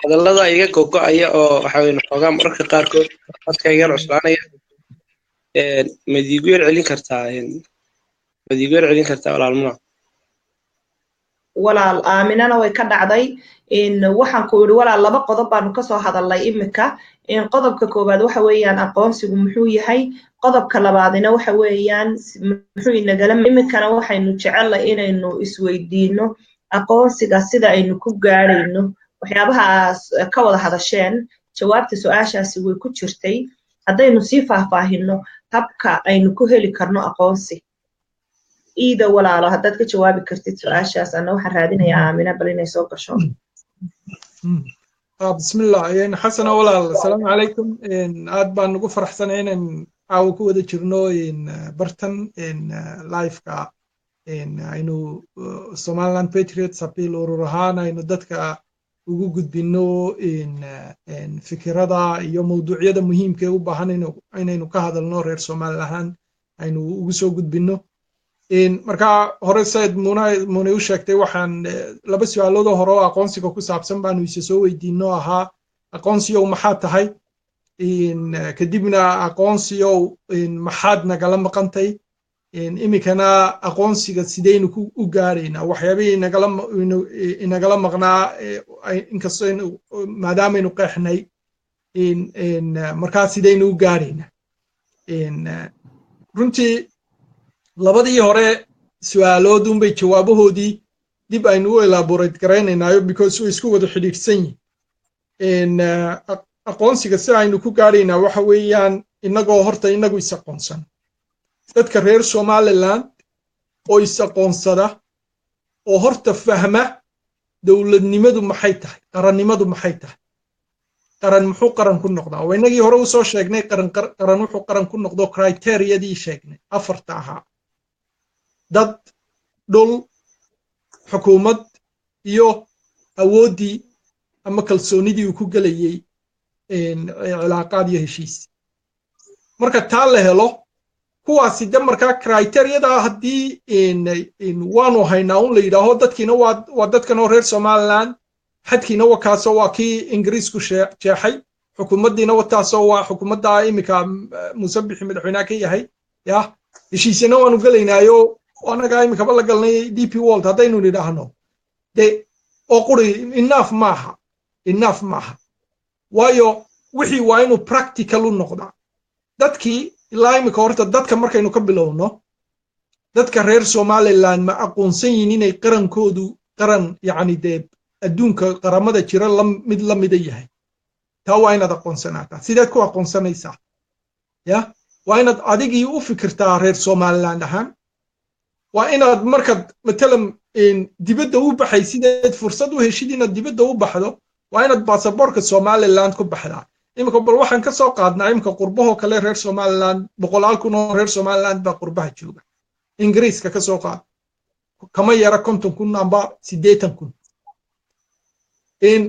hadallada iga gogo'aya oo waxa weyn xoogaa mararka qaarkood dadka iga cuslaanaya madiigu yar celin kartaa walaalmuna walaal aaminana way ka dhacday waxaan ku yidhi walaal laba qodob baanu ka soo hadalnay imika qodobka koowaad waxa weeyaan aqoonsigu muxuu yahay qodobka labaadina waxa weeyaan muxuu inagala imikana waxaynu jecelnahay inaynu isweydiino aqoonsiga sida aynu ku gaarayno waxyaabahaas ka wada hadasheen jawaabta su-aashaasi way ku jirtay haddaynu sii faahfaahino habka aynu ku heli karno aqoonsi iida walaalo haddaad ka jawaabi kartid su-aashaas anna waxaan raadinayaa aamina bal inay soo gasho bismillah xasana walaal asalaamu calaykum aad baan ugu faraxsanay inaan caawa ku wada jirno bartan liveka aynu Somaliland Patriots Appeal urur ahaan aynu dadka ugu gudbino fikirada iyo mawduucyada muhiimka u baahan inaynu ka hadalno reer Somaliland aynu ugu soo gudbino marka hore Said Muna u sheegtay waxaan laba su'aalood oo hore oo aqoonsiga ku saabsan baanu isa soo weydiino ahaa aqoonsiyo maxaa tahay kadibna aqoonsiyo maxaad nagala maqantay imikana aqoonsiga sidaynu u gaaraynaa waxyaabihii inagala maqnaa inkastoo maadaamaynu qeexnay markaa sidaynu u gaaraynaa runtii labadii hore su'aaloodunbay jawaabahoodii dib aynu u elaborate garaynaynaayo because way isku wada xidhiidhsan yihiin aqoonsiga si aynu ku gaaraynaa waxa weeyaan inagoo horta inagu is aqoonsan dadka reer Somaliland oo is aqoonsada oo horta fahma dawladnimadu maxay tahay qarannimadu maxay tahay qaran muxuu qaran ku noqdaa waynagii hore u soo sheegnay qaran wuxuu qaran ku noqdo criteria-dii sheegnay afarta ahaa dad dhul xukuumad iyo awooddii ama kalsoonidii uu ku gelayay cilaaqaad iyo heshiis marka taa la helo kuwaasi de markaa criteria-da haddii waanu haynaa un la yidhaaho dadkiina waa dadkan oo reer Somaliland xadkiina waa kaasoo waa kii ingiriisku jeexay xukuumaddiina wataasoo waa xukuumadda imika musabixi madaxweynaha ka yahay ya heshiisina waanu gelaynaayo anaga imikaba la galnay DP World haddaynu nidhaahno de oo quri enough maaha waayo wixii waa inuu practical u noqdaa dadkii ilaa imika horta dadka markaynu ka bilowno dadka reer Somaliland ma aqoonsan yihiin inay qarankoodu qaran yacni dee adduunka qaramada jira mid la mida yahay taa waa inaad aqoonsanaataa sideed ku aqoonsanaysaa ya waa inaad adigii u fikirtaa reer Somaliland ahaan waa inaad markaad matalan dibadda u baxay sideed fursad u heshid inaad dibadda u baxdo waa inaad baasaboorka somaliland ku baxdaa imika bal waxaan ka soo qaadnaa imika qurbahoo kale reer somaliland 100,000 oo reer somaliland baa qurbaha jooga ingiriiska ka soo qaad kama yara 50,000 amba 80,000 in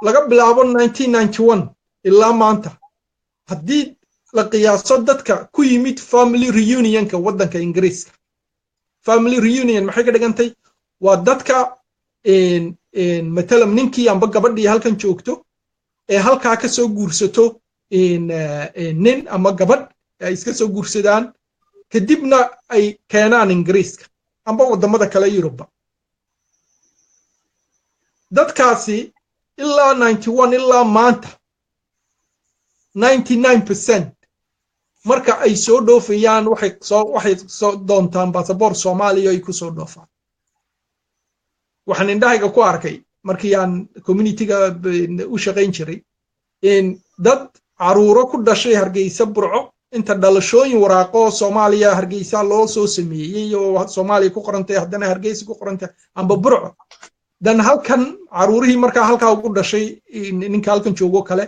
laga bilaabo 1991 ilaa maanta haddii la qiyaaso dadka ku yimid family reunionka waddanka ingiriiska family reunion maxay ka dhigantay waa dadka matalam ninkii amba gabadhii halkan joogto ee halkaa ka soo guursato nin ama gabadh ay iska soo guursadaan kadibna ay keenaan ingiriiska amba waddamada kale Yurubba dadkaasi ilaa 91 ilaa maanta 99% marka ay soo dhoofayaan waxay soo doontaan baasaboor Soomaaliya ay ku soo dhoofaan waxaan indhahayga ku arkay markii aan community-ga u shaqayn jiray in dad caruuro ku dhashay Hargeysa Burco inta dhalashooyin waraaqo Soomaaliya Hargeysa loo soo sameeyay oo Soomaaliya ku qorantay haddana Hargeysa ku qorantay amba Burco dan halkan caruurihii markaa halkaa ugu dhashay ninka halkan joogo kale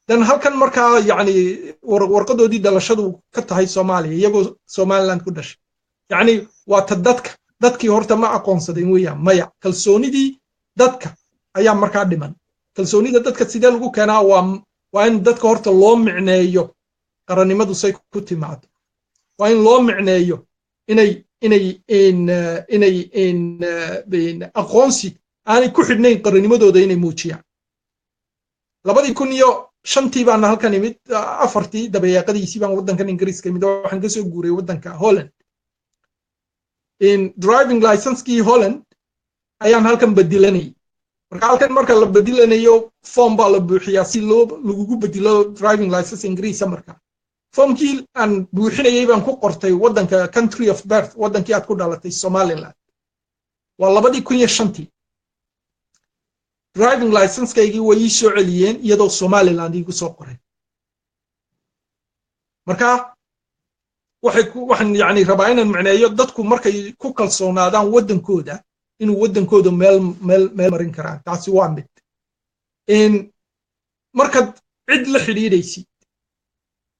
dan halkan markaa yani warqadoodii dhalashadu ka tahay Soomaaliya iyagoo Somaliland ku dhashay yani waa ta dadkii horta ma aqoonsadeen weeyaan maya kalsoonidii dadka ayaa markaa dhiman kalsoonida dadka sidee lagu keenaa waa in dadka horta loo micneeyo qarannimadu say ku timaado waa in loo micneeyo inay aqoonsi aanay ku xidhnayn qarannimadooda inay muujiyaan 2005 baan halkan imid 4 dabayaaqadiisii baan waddankan Ingiriiska imid waxaan ka soo guuray waddanka Holland in driving license-kii Holland ayaan halkan badilanay marka la badilanayo form baa la buuxiyaa si lagu badilo driving license Ingiriisa marka formkii aan buuxinayay baan ku qortay waddanka country of birth waddankii aad ku dhalatay Somaliland waa 2005 driving license-kaygii way soo celiyeen iyadoo Somaliland igu soo qoray marka waxaan yani rabaa inaan macneeyo dadku markay ku kalsoonaadaan waddankooda inuu waddankooda meel marin karaan taasi waa mid in markaad cid la xidhiidhaysid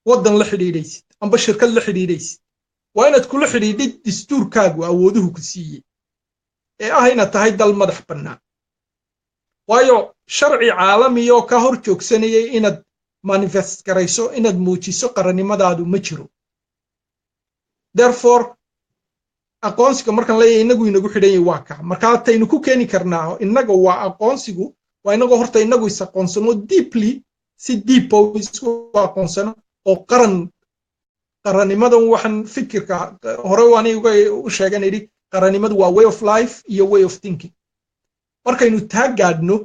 waddan la xidhiidhaysid amba shirkad la xidhiidhaysid waa inaad kula xidhiidhid dastuurkaagu awooduhu ku siiyey ee ah inaad tahay dal madax bannaan waayo sharci caalami oo ka hor joogsanayay inaad manifest garayso inaad muujiso qarannimadaadu ma jiro therefore aqoonsiga markaan leeyahay inagu xidhan yahay waa ka marka taynu ku keeni karnaa inaga waa aqoonsigu waa inagu horta inagu is aqoonsano deeply si deep oo isku aqoonsano oo qarannimadan waxaan fikirka hore waan u sheegan idhi qarannimadu waa way of life iyo way of thinking markaynu taa gaadhno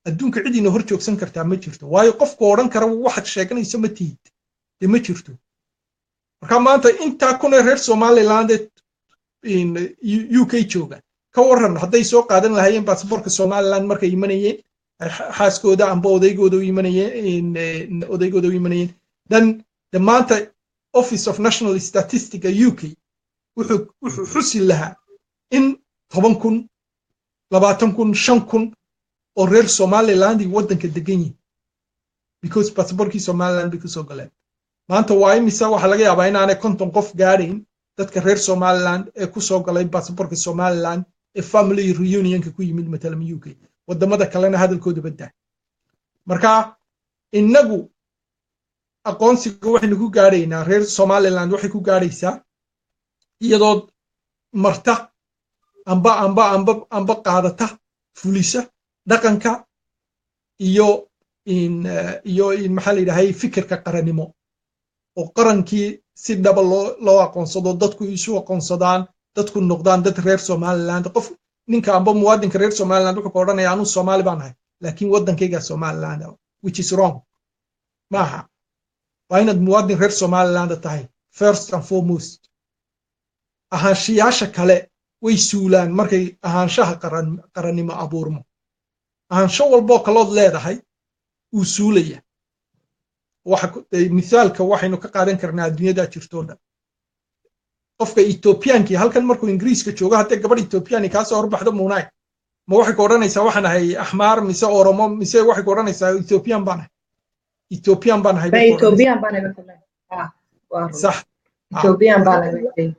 adduunka cidina hor joogsan kartaa ma jirto waayo qofku odhan kara waxaad sheeganayso ma tihid dee ma jirto marka maanta intaa kuna reer Somaliland in UK jooga ka waran hadday soo qaadan lahaayeen baasaboorka Somaliland markay imanayeen xaaskooda amba odaygooda u imanayeen dan maanta Office of National Statistics UK wuxuu xusi lahaa in 10,000 20,000 5,000 oo reer Somaliland waddanka degan yihiin because baasaboorkii Somaliland bay ku soo galeen maanta waa imisa waxa laga yaabaa inaanay 50 qof gaadhayn dadka reer Somaliland ee ku soo galay baasaboorka Somaliland ee family reunionka ku yimid matalan UK wadamada kalena hadalkooda badaa marka inagu aqoonsiga waxaynu ku gaadhaynaa reer Somaliland waxay ku gaadhaysaa iyadoo marta amba qaadata fulisa dhaqanka iyo in maxaa la yidhaahay fikirka qarannimo oo qarankii si dhaba loo aqoonsado dadku isu aqoonsadaan dadku noqdaan dad reer Somaliland qof ninka amba muwaadinka reer Somaliland wuxuu ka odhanayaa anu Soomaali baan ahay laakiin waddankayga Somaliland which is wrong maaha waa inaad muwaadin reer Somaliland tahay first and foremost ahaanshiyaasha kale way suulaan markay ahaanshaha qarannimo abuurmo ahaansho walboo kalood leedahay uu suulaya misaalka waxaynu ka qaadan karnaa adduunyada jirto dhan qofka Ethiopiankii halkan markuu Ingiriiska joogo haddii gabadh Ethiopiani ka soo horbaxdo muunay ma waxay ku odhanaysaa waxaan ahay axmaar mise oromo mise waxay ku odhanaysaa ethiopian baan ahay ethiopian baan ahay ethiopian baan ahay sax ethiopian baan ahay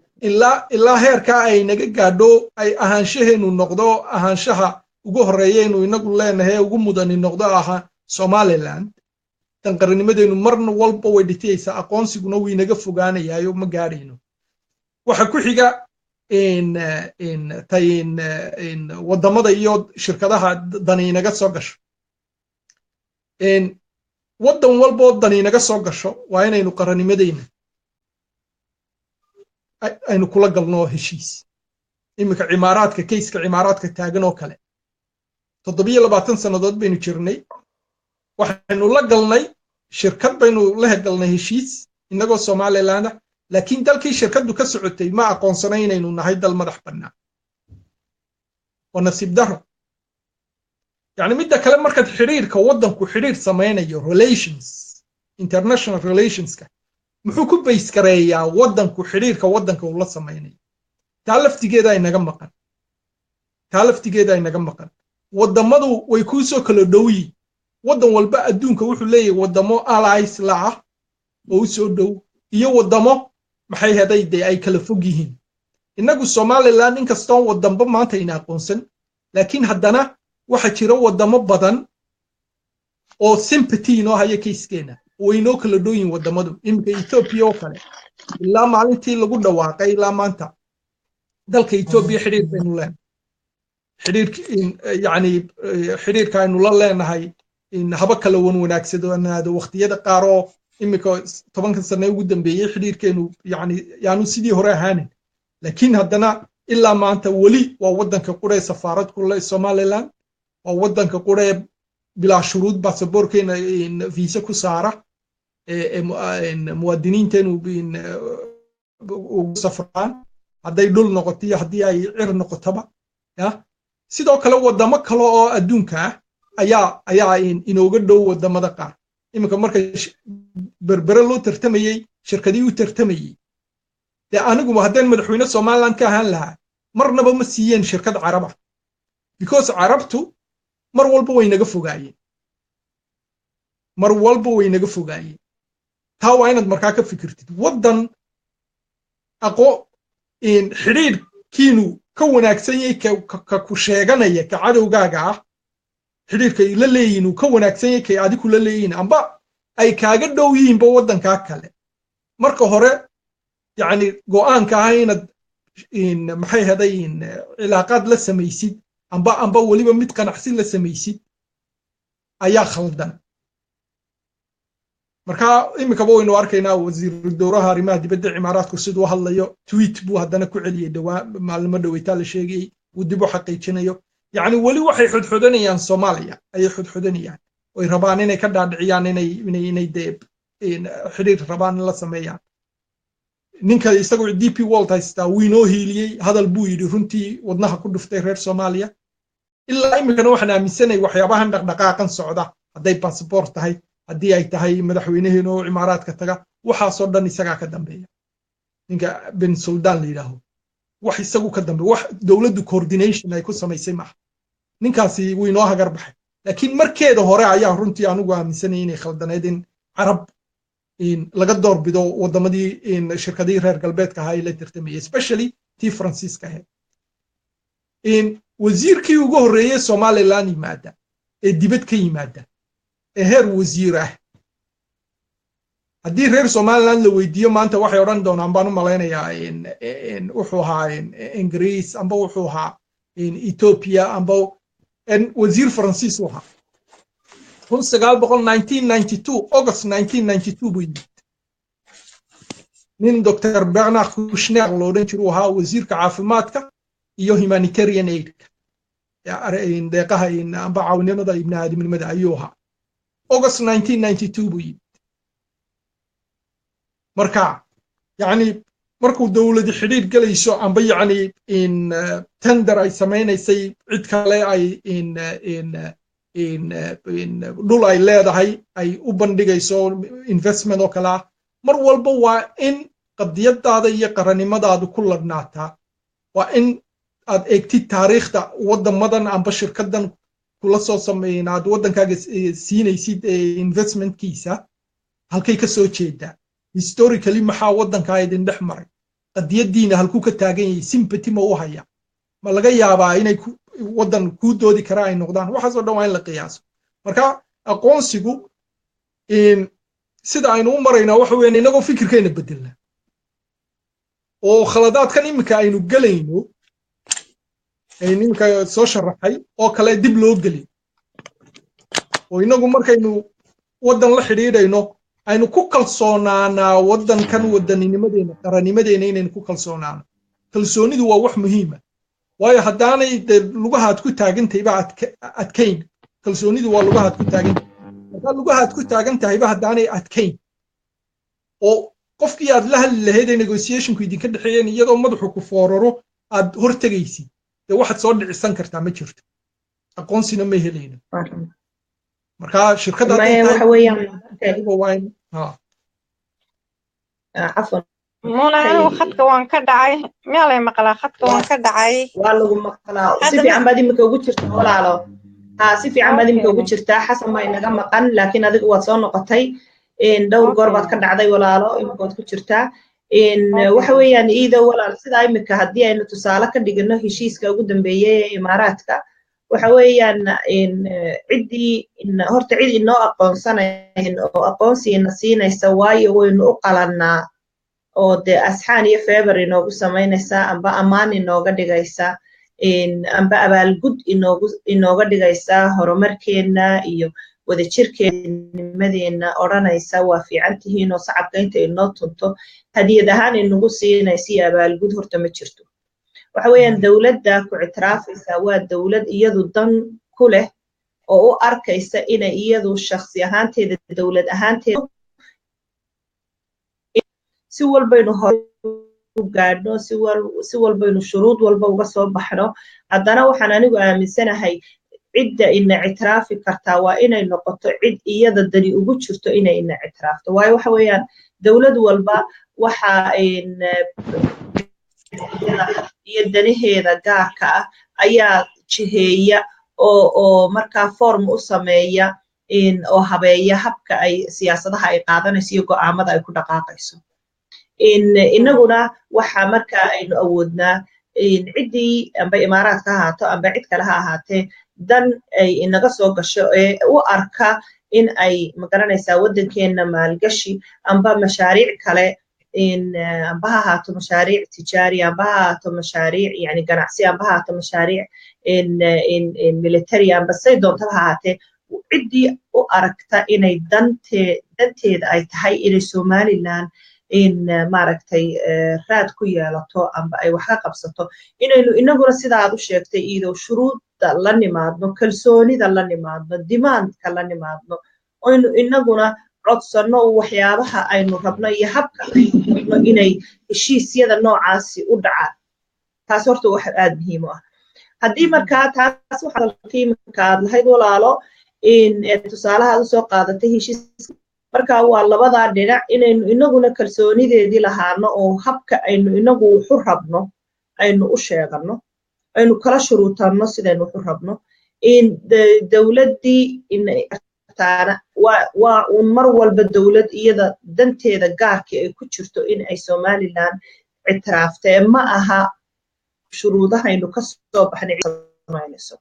ilaa heerka ay naga gaadho ay ahaanshaheenu noqdo ahaanshaha ugu horeeyaynu inagu leenahay ugu mudani noqdo aha Somaliland tan qarnimadeenu marna walba way dhitaysaa aqoonsiguna wuu inaga fogaanayaayo ma gaadhayno waxa ku xiga in wadamada iyo shirkadaha dani inaga soo gasho wadan walba dani inaga soo gasho waa inaynu qarnimadeena aynu kula galno heshiis imika cimaaraadka kayska cimaaraadka taagan oo kale 7 sanadood baynu jirnay waxaynu la galnay shirkad baynu la galnay heshiis inagoo Somaliland laakiin dalkii shirkadu ka socotay ma aqoonsanay inaynu nahay dal madax bannaan oo nasiib daro yani midda kale marka xiriirka wadanku xiriir sameeyo relations international relationska muxuu ku base gareeyaa wadanku xiriirka wadanka uu la sameeyo taa laftigeeda ay naga maqan wadamadu way ku soo kala dhowyi wadan walba adduunka wuxuu leeyahay wadamo allies la ah oo soo dhow iyo wadamo maxay hadayday ay kala fog yihiin inagu Somaliland inkastoo wadanba maanta ina aqoonsan laakiin haddana waxa jira wadamo badan oo sympathy noo haya keyskeena oo inoo kala dhowyin wadamadu imka Ethiopia oo kale ilaa maalintii lagu dhawaaqay ilaa maanta dalka Ethiopia xiriir baynu leenahay xiriirka aynu la leenahay in haba kala wanaagsanado waqtiyada qaar oo imika 10 sano ugu dambeeyay xiriirkeenu yaanu sidii hore ahaanin laakiin haddana ilaa maanta wali waa wadanka quree safaarad ku leh Somaliland waa wadanka quree bilaa shuruud baasaboorkeena visa ku saara muwaadiniinteenu ugu safraan hadday dhul noqoto iyo haddii ay cir noqotaba sidoo kale wadamo kale oo adduunka ayaa inooga dhow wadamada qaar imika marka berbere loo tartamayay shirkadii u tartamayay dee aniguba haddaan madaxweyne Somaliland ka ahaan lahaa marnaba ma siiyeen shirkad caraba because carabtu mar walba way naga fogaayeen taa waa inaad markaa ka fikirtid wadan xiriirkiinu ka wanaagsan yahay ka ku sheeganaya ka cadowgaaga ah xiriirka la leeyihiin uu ka wanaagsan yahay kay adigu la leeyihiin amba ay kaaga dhow yihiinba wadanka kale marka hore go'aanka ah inaad maxay hadayn cilaaqaad la samaysid amba waliba mid qanacsi la samaysid ayaa khaldan marka imika waynu arkaynaa wasiir dowlaha arrimaha dibadda cimaaraadku sidoo hadlayo tweet buu haddana ku celiyay maalmo dhaweyta la sheegay uu dib u xaqiijinayo wali waxay xudxudanayaan Soomaaliya ayay xudxudanayaan way rabaan inay ka dhaadhiciyaan inay xiriir rabaan la sameeyaan ninka isagu DP World haysta wiinoo hiiliyay hadal buu yiri runtii wadnaha ku dhuftay reer Soomaaliya ilaa imikana waxaan aaminsanahay waxyaabahan dhaqdhaqaaqan socda hadday passport tahay haddii ay tahay madaxweynaheena oo cimaaraadka taga waxaasoo dhan isagaa ka dambeeya ninka Ben Suldaan la yidhaaho wax isagu ka dambeeya wax dowladdu coordination ay ku samaysay maaha ninkaasi wuu inoo hagar baxay laakiin markeeda hore ayaa runtii anigu aaminsanay inay khaldaneed in carab laga doorbido wadamadii shirkadii reer galbeedka ahaa la tartamayay especially tii Faransiiska ahayd wasiirkii ugu horreeyay Somaliland yimaada ee dibad ka yimaada heer wasiir ah haddii reer Somaliland la weydiiyo maanta waxay odhan doonaan baan u malaynayaa wuxuu ahaa Ingiriis amba wuxuu ahaa Ethiopia amba wasiir Faransiis u ahaa 1992 August 1992 buu yimid nin Dr. Bernard Kouchner loo odhan jiray ahaa wasiirka caafimaadka iyo humanitarian aid deeqaha amba caawinimada ibn aadamnimada ayuu ahaa August 1992 buu yimid marka markuu dawladda xiriir galayso amba tender ay sameynaysay cid kale ay dhul ay leedahay ay u bandhigayso investment oo kale mar walba waa in qadiyadaada iyo qarannimadaadu ku ladhnaataa waa in aad eegtid taariikhda wadamadan amba shirkadan kula soo sameeyeen aad wadankaaga siinaysid investmentkiisa halkay ka soo jeedaa historically maxaa wadankaa idin dhex maray qadiyadiina halkuu ka taagan yahay sympathy ma u haya ma laga yaabaa inay wadan kuu doodi karaa ay noqdaan waxaasoo dhan waa in la qiyaaso marka aqoonsigu sida aynu u maraynaa waxa weeyaan inagoo fikirkeena bedelna oo khaladaadkan iminka aynu gelayno iminka soo sharaxay oo kale dib loo gelin oo inagu markaynu wadan la xidhiidhayno aynu ku kalsoonaanaa wadankan wadanninimadeena qarannimadeena inaynu ku kalsoonaano kalsoonidu waa wax muhiima waayo haddaanay lugahaad ku taagantahayba adkayn kalsoonidu waa lugahaad ku taagantahay haddaa lugahaad ku taagan tahayba haddaanay adkayn oo qofkii aad la hadli lahayd ee negotiationku idinka dhexeeyeen iyadoo madaxu ku fooraro aad hortegaysid dee waxaad soo dhicisan kartaa ma jirto aqoonsina ma helayno marka shirkadda muna anigu khadka waan ka dhacay meelay maqlaa khadka waan ka dhacay waa lagu maqlaa si fiican baad imika ugu jirtaa walaalo si fiican baad imika ugu jirtaa xasan baa inaga maqan laakiin adigu waad soo noqotay dhowr goor baad ka dhacday walaalo imika waad ku jirtaa waxa weeyaan iido walaal sidaa imika haddii aynu tusaale ka dhigano heshiiska ugu dambeeyey ee imaaraadka waxa weeyaan ciddii horta cid inoo aqoonsanayn oo aqoonsiina siinaysa waayo waynu u qalannaa oo dee asxaan iyo feebar inoogu samaynaysaa amba ammaan inooga dhigaysaa amba abaalgud inooga dhigaysaa horumarkeenna iyo wadajirkeenimadeenna odhanaysa waa fiican tihiin oo sacabka inta inoo tunto hadiyad ahaan inagu siinaysa iyo abaalgud horta ma jirto waxa weeyaan dowladda ku ictiraafaysa waa dowlad iyadu dan ku leh oo u arkaysa inay iyadu shakhsi ahaanteeda dowlad ahaanteeda si walbaynu hore u gaadhno si walbaynu shuruud walba uga soo baxno haddana waxaan anigu aaminsanahay cidda ina ictiraafi kartaa waa inay noqoto cid iyada dani ugu jirto inay ina ictiraafto waayo waxa weeyaan dowlad walba waxa iyo danaheeda gaarka ah ayaa jiheeya oo markaa form u sameeya oo habeeya habka ay siyaasadaha ay qaadanayso iyo go'aamada ay ku dhaqaaqayso inaguna waxa markaa aynu awoodnaa ciddii amba imaaraadka ha ahaato amba cid kale ha ahaatee dan ay inaga soo gasho ee u arka in ay magaranaysaa waddankeenna maalgashi amba mashaariic kale amba ha ahaato mashaariic tijaari amba ha ahaato mashaariic yani ganacsi amba ha ahaato mashaariic military amba say doontaba ha ahaatee ciddii u aragta inay danteeda ay tahay inay somaliland maaragtay raad ku yeelato amba ay wax ka qabsato inaynu inaguna sidaa aad u sheegtay iidow shuruudda la nimaadno kalsoonida la nimaadno dimaandka la nimaadno oynu inaguna codsanno waxyaabaha aynu rabno iyo habka aynu rabno inay heshiisyada noocaasi u dhacaan taas horta wax aad muhiim u ah haddii markaa taas waxaa iminka aad lahayd walaalo tusaalaha aad usoo qaadatay heshiiska markaa waa labadaa dhinac inaynu inaguna kalsoonideedii lahaano oo habka aynu inagu wuxu rabno aynu u sheegano aynu kala shuruutanno sidaynu wuxu rabno dowladdii waa uun mar walba dowlad iyada danteeda gaarkii ay ku jirto in ay somaliland ictiraaftee ma aha shuruudahaynu ka soo baxnayso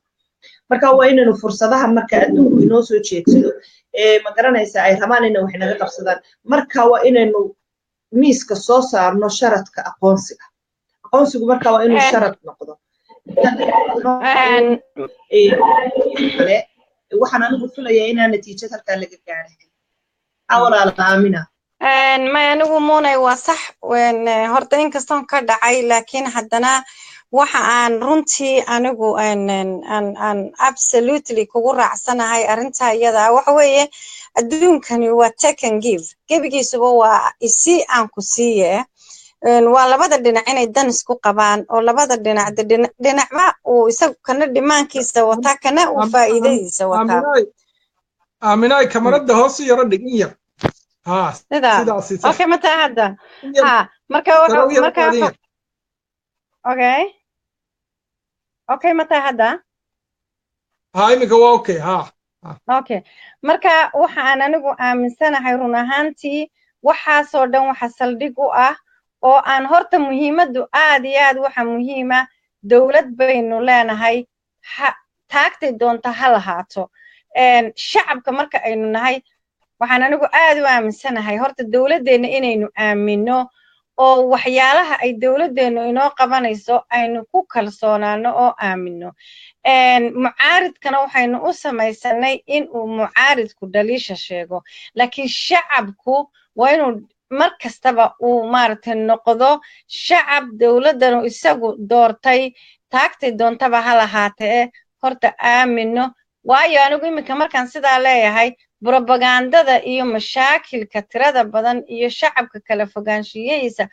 marka waa inaynu fursadaha marka adduunku inoo soo jeegsado ma garanaysaa ay rabaan inay wax naga qabsadaan marka waa inaynu miiska soo saarno sharadka aqoonsigu marka waa inuu sharad noqdo waxaan anigu filayaa inaa natiijad halkaa laga gaarahay walaala aamina may anigu muunay waa sax horta inkastoon ka dhacay laakiin haddana waxa aan runtii anigu aan absolutely kugu raacsanahay arrintaa iyada waxa weeye adduunkani waa take and give gebigiisuba waa isi aan ku siiye waa labada dhinac inay dan isku qabaan oo labada dhinacba uu isagu kana dhimaankiisa wataa kana uu faa'iidadiisa wataa aaminaay kamarada hoos yaro dhigin yar sidaas okay mata hadda marka okay okay mata hadda ها إمك هو أوكي ها okay marka waxaan anigu aaminsanahay run ahaantii waxaasoo dhan waxa saldhig u ah oo aan horta muhiimaddu aad iyo aad waxa muhiima dawlad baynu leenahay taagtay doonta ha lahaato shacabka marka aynu nahay waxaan anigu aad u aaminsanahay horta dawladdeena inaynu aamino oo waxyaalaha ay dawladdeenu inoo qabanayso aynu ku kalsoonaano oo aamino mucaaridkana waxaynu u samaysanay in uu mucaaridku dhaliisha sheego laakiin shacabku waa inuu mar kastaba uu maaragtay noqdo shacab dawladdanu isagu doortay taagtay doontaba ha lahaatee horta aamino waayo anigu iminka markaan sidaa leeyahay propagandada iyo mashaakilka tirada badan iyo shacabka kala fogaanshiyihiisa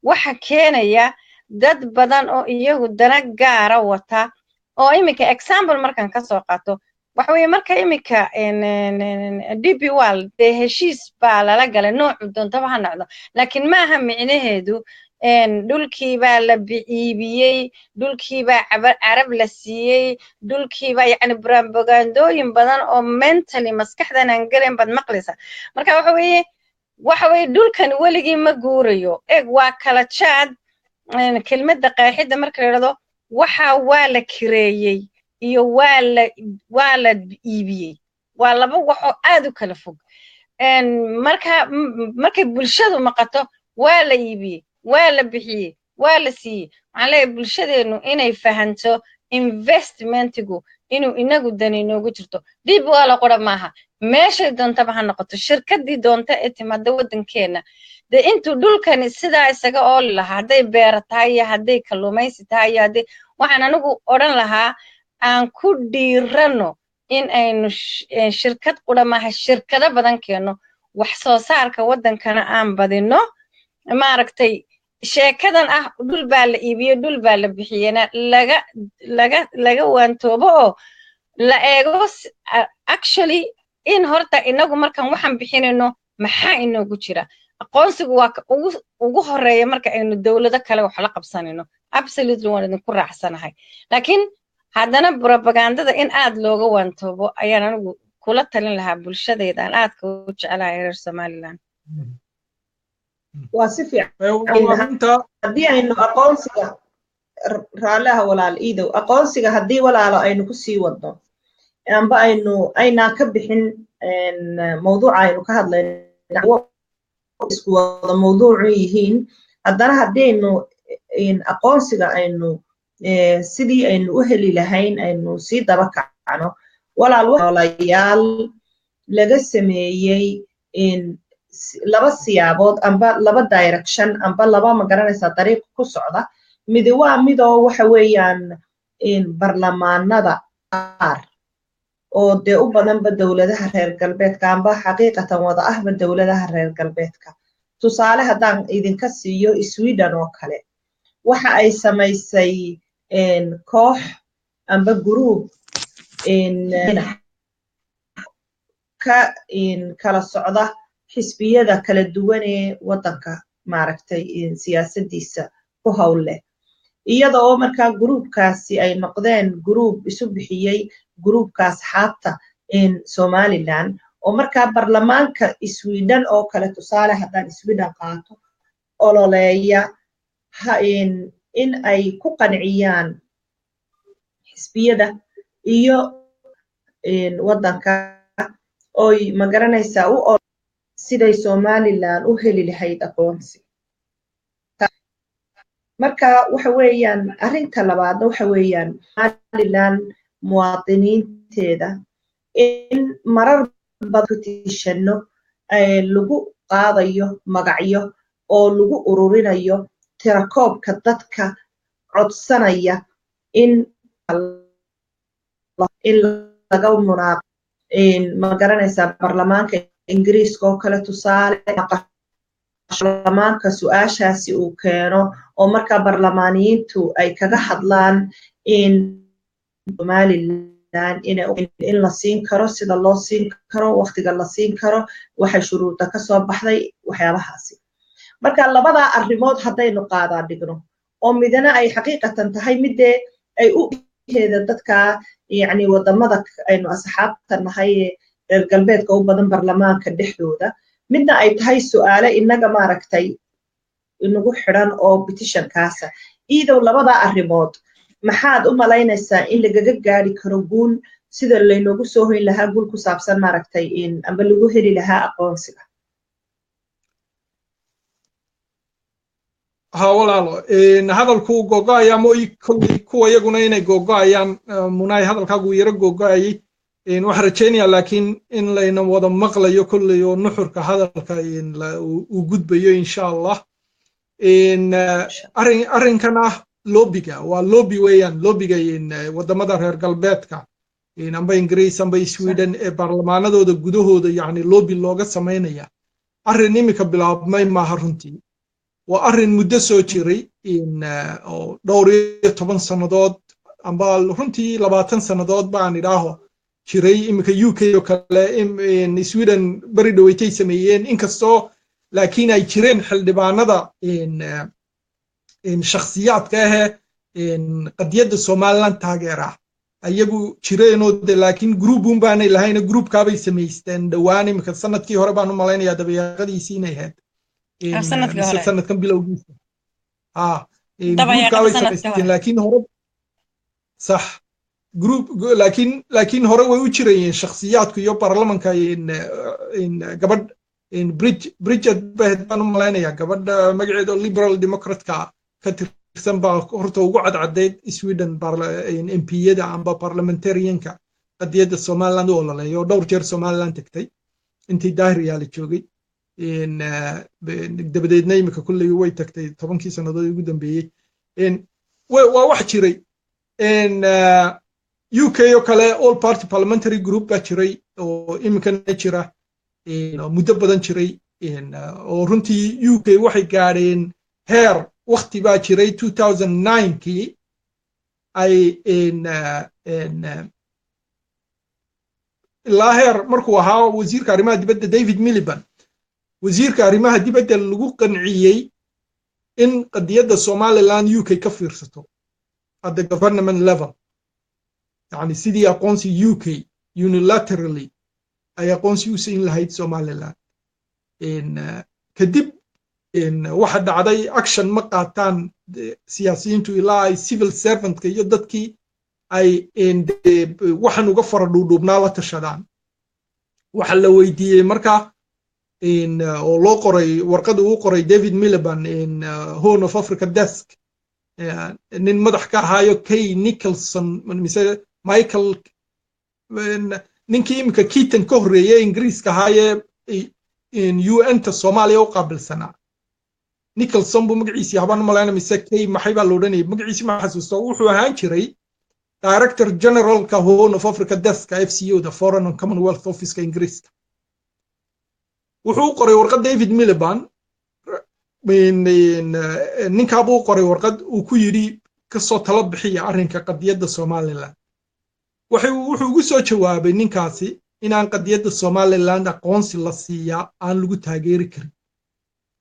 waxa keenaya dad badan oo iyagu dana gaara wata oo iminka example markaan ka soo qaato waxa weeye marka iminka DP World dee heshiis baa lala galay noocu doontaba ha noqdo laakiin maaha micnaheedu dhulkii baa la iibiyey dhulkii baa carab la siiyey dhulkii baa yacni propagandooyin badan oo mentally maskaxdan aan galayn baad maqlaysaa marka waxa weeye dhulkan weligii ma guurayo eeg waa kala jaad kelmadda qeexidda marka la yidhahdo waxa waa la kireeyey iyo waa la iibiyey waa laba wax oo aad u kala fog markay bulshadu maqato waa la iibiyey waa la bixiyey waa la siiyey waxaan leeyahay bulshadeenu inay fahanto investmentigu inuu inagu dani inoogu jirto dib waa la qora maaha meeshay doontaba ha noqoto shirkadii doonta ee timaada waddankeena dee intuu dhulkani sidaa isaga ooli lahaa hadday beera tahay iyo hadday kalluumaysi tahay iyo hadday waxaan anigu odhan lahaa aan ku dhiirano in aynu shirkad qura maaha shirkado badan keeno wax soo saarka waddankana aan badino maaragtay sheekadan ah dhul baa la iibiyey dhul baa la bixiyena laga waantoobo oo la eego actually in horta inagu markaan waxaan bixinayno maxaa inoogu jira aqoonsigu waa ugu horeeya marka aynu dawlado kale wax la qabsanayno absolutely waan idinku raacsanahay laakiin haddana propagandada in aad looga waantoobo ayaan anigu kula talin lahaa bulshadayda aan aadka u jecelahay reer Somaliland waa si fiican haddii aynu aqoonsiga raalaha walaal iidow aqoonsiga haddii walaalo aynu ku sii wadno amba aynaan ka bixin mawduuca aynu ka hadlayno isku wada mawduucu yihiin haddana haddaynu aqoonsiga aynu sidii aynu u heli lahayn aynu sii daba kacno walaal walaalayaal laga sameeyey laba siyaabood amba laba direction amba laba magaranaysaa dariiq ku socda mid waa midoo waxa weeyaan barlamaanada qaar oo dee u badanba dawladaha reer galbeedka amba xaqiiqatan wada ahba dawladaha reer galbeedka tusaale haddaan idinka siiyo Sweden oo kale waxa ay samaysay koox amba group kala socda xisbiyada kala duwan ee waddanka maaragtay siyaasadiisa ku hawl leh iyada oo markaa gruubkaasi ay noqdeen gruub isu bixiyey gruubka asxaabta Somaliland oo markaa barlamaanka Sweden oo kale tusaale haddaan Sweden qaato ololeeya in ay ku qanciyaan xisbiyada iyo waddanka oy magaranaysaa siday Somaliland u heli lahayd aqoonsi marka waxa weeyaan arrinta labaadna waxa weeyaan Somaliland muwaadiniinteeda in marar badan lagu qaadayo magacyo oo lagu ururinayo tirakoobka dadka codsanaya in laga magaranaysaa barlamaanka ingiriiska oo kale tusaale barlamaanka su'aashaasi uu keeno oo markaa barlamaaniyiintu ay kaga hadlaan in Somaliland in la siin karo sida loo siin karo waqtiga la siin karo waxa shuruuda ka soo baxday waxyaabahaasi marka labada arrimood haddaynu qaadaa dhigno oo midna ay xaqiiqatan tahay midee ay u heeda dadka yani wadamada aynu asxaabta nahay reer galbeedka u badan baarlamaanka dhexdooda midna ay tahay su'aale inaga maaragtay inagu xidhan oo petitionkaasa iidow labada arrimood maxaad u malaynaysaa in lagaga gaari karo guul sida laynoogu soo hoyn lahaa guul ku saabsan maaragtay amba lagu heli lahaa aqoonsiga ha walaalo hadalku gogo'aya mooy kolley kuwa iyaguna inay gogo'ayaan munay hadalkaagu yaro gogo'ayay waxaan rajaynayaa laakiin in layna wada maqlayo kolley oo nuxurka hadalka uu gudbayo insha allah arrinkan ah lobbiga waa lobby weeyaan lobbiga wadamada reer galbeedka amba ingiriis amba sweden ee baarlamaanadooda gudahooda yani lobby looga samaynaya arrin imika bilaabmay maaha runtii waa arrin muddo soo jiray oo dhowr iyo 10 sannadood amba runtii 20 sannadood baan idhaaho jiray imika UK oo kale Sweden bari dhawaytay sameeyeen inkastoo laakiin ay jireen xildhibaanada shakhsiyaadka ah qadiyadda Soomaaliland taageera ayagu jireenoo laakiin group baanay lahayn groupkaabay sameysteen dhawaan imika sanadkii hore baan u malaynayaa dabeeqadiisii inay ahayd sanadkan bilowgiisa groupkaabay sameysteen laakiin hore sax group laakiin hore way u jirayeen shakhsiyaadku iyo baarlamanka gabadh Bridget baan u malaynayaa gabadha magaceeda liberal democratka ka tirsan baa horta ugu cadcadeed Sweden MP-yada amba parliamentarianka qadiyadda Somaliland oo laleeyo dhowr jeer Somaliland tagtay intii daahriyaal joogay dabadeedna imika kulley way tagtay 10kii sannadood ugu dambeeyay waa wax jiray UK oo kale all party parliamentary group baa jiray oo imikana jira muddo badan jiray oo runtii UK waxay gaadheen heer waqti baa jiray 2009kii ay ilaa heer markuu ahaa wasiirka arrimaha dibadda David Miliband wasiirka arrimaha dibadda lagu qanciyey in qadiyadda Somaliland UK ka fiirsato at the government level يعني sidii aqoonsi UK unilaterally ay aqoonsi u siin lahayd Somaliland kadib waxa dhacday action ma qaataan siyaasiyiintu ilaa ay civil servant iyo dadkii ay waxan uga fara dhuudhubnaa la tashadaan waxa la weydiiyey markaa oo loo qoray warqad uu qoray David Miliband Horn of Africa desk nin madax ka ahaayo Kay Nicholson mise Michael ninkii imika Keaton ka horreeyay Ingiriiska ahaayee UN-ta Soomaaliya u qaabilsanaa Nicholson buu magaciisii habaan u malaynaa mise Kay maxay baa la odhanayay magaciisii ma xasuusto wuxuu ahaan jiray Director Generalka Horn of Africa Deska FCO the Foreign and Commonwealth Office-ka Ingiriiska wuxuu u qoray warqad David Miliband ninkaa buu u qoray warqad uu ku yidhi kasoo tala bixiya arrinka qadiyadda Somaliland wuxuu ugu soo jawaabay ninkaasi inaan qadiyadda Somaliland aqoonsi la siiyaa aan lagu taageeri karin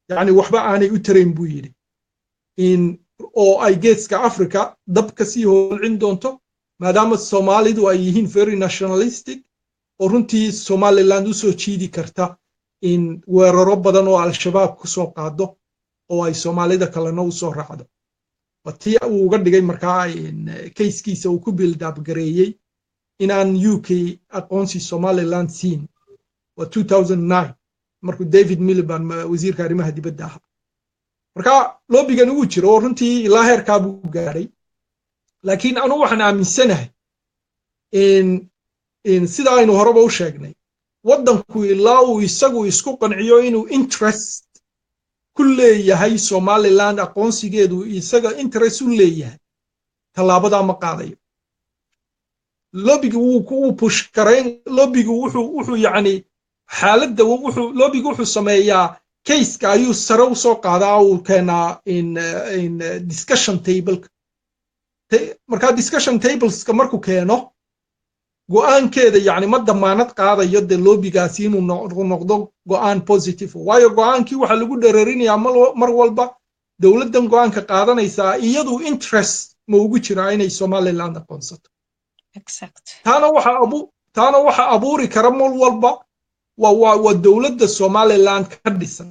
yani waxba aanay u tarayn buu yidhi oo ay geeska Africa dab ka sii holcin doonto maadaama Soomaalidu ay yihiin very nationalistic oo runtii Somaliland u soo jiidi karta weeraro badan oo al-shabaab ku soo qaado oo ay Soomaalida kalena u soo raacdo watii uu uga dhigay markaa kayskiisa uu ku build-up gareeyey inaan UK aqoonsi Somaliland siin waa 2009 markuu David Miliband wasiirka arrimaha dibadda ahaa marka lobbigan uu jiro oo runtii ilaa heerkaa buu gaadhay laakiin anu waxaan aaminsanahay sida aynu horeba u sheegnay waddanku ilaa uu isagu isku qanciyo inuu interest ku leeyahay Somaliland aqoonsigeedu isaga interest u leeyahay talaabadaa ma qaadayo lobbigu wuu push karayn lobbigu wuxuu yani xaaladda lobbigu wuxuu sameeyaa case-ka ayuu sare u soo qaadaa uu keenaa in discussion table marka discussion tableska markuu keeno go'aankeeda yani ma damaanad qaadayo de lobbigaasi inuu noqdo go'aan positive waayo go'aankii waxa lagu dhereerinayaa mar walba dowladdan go'aanka qaadanaysaa iyadu interest ma ugu jiraa inay Somaliland aqoonsato exact taana waxa abuuri kara mul walba waa dawladda Somaliland ka dhisan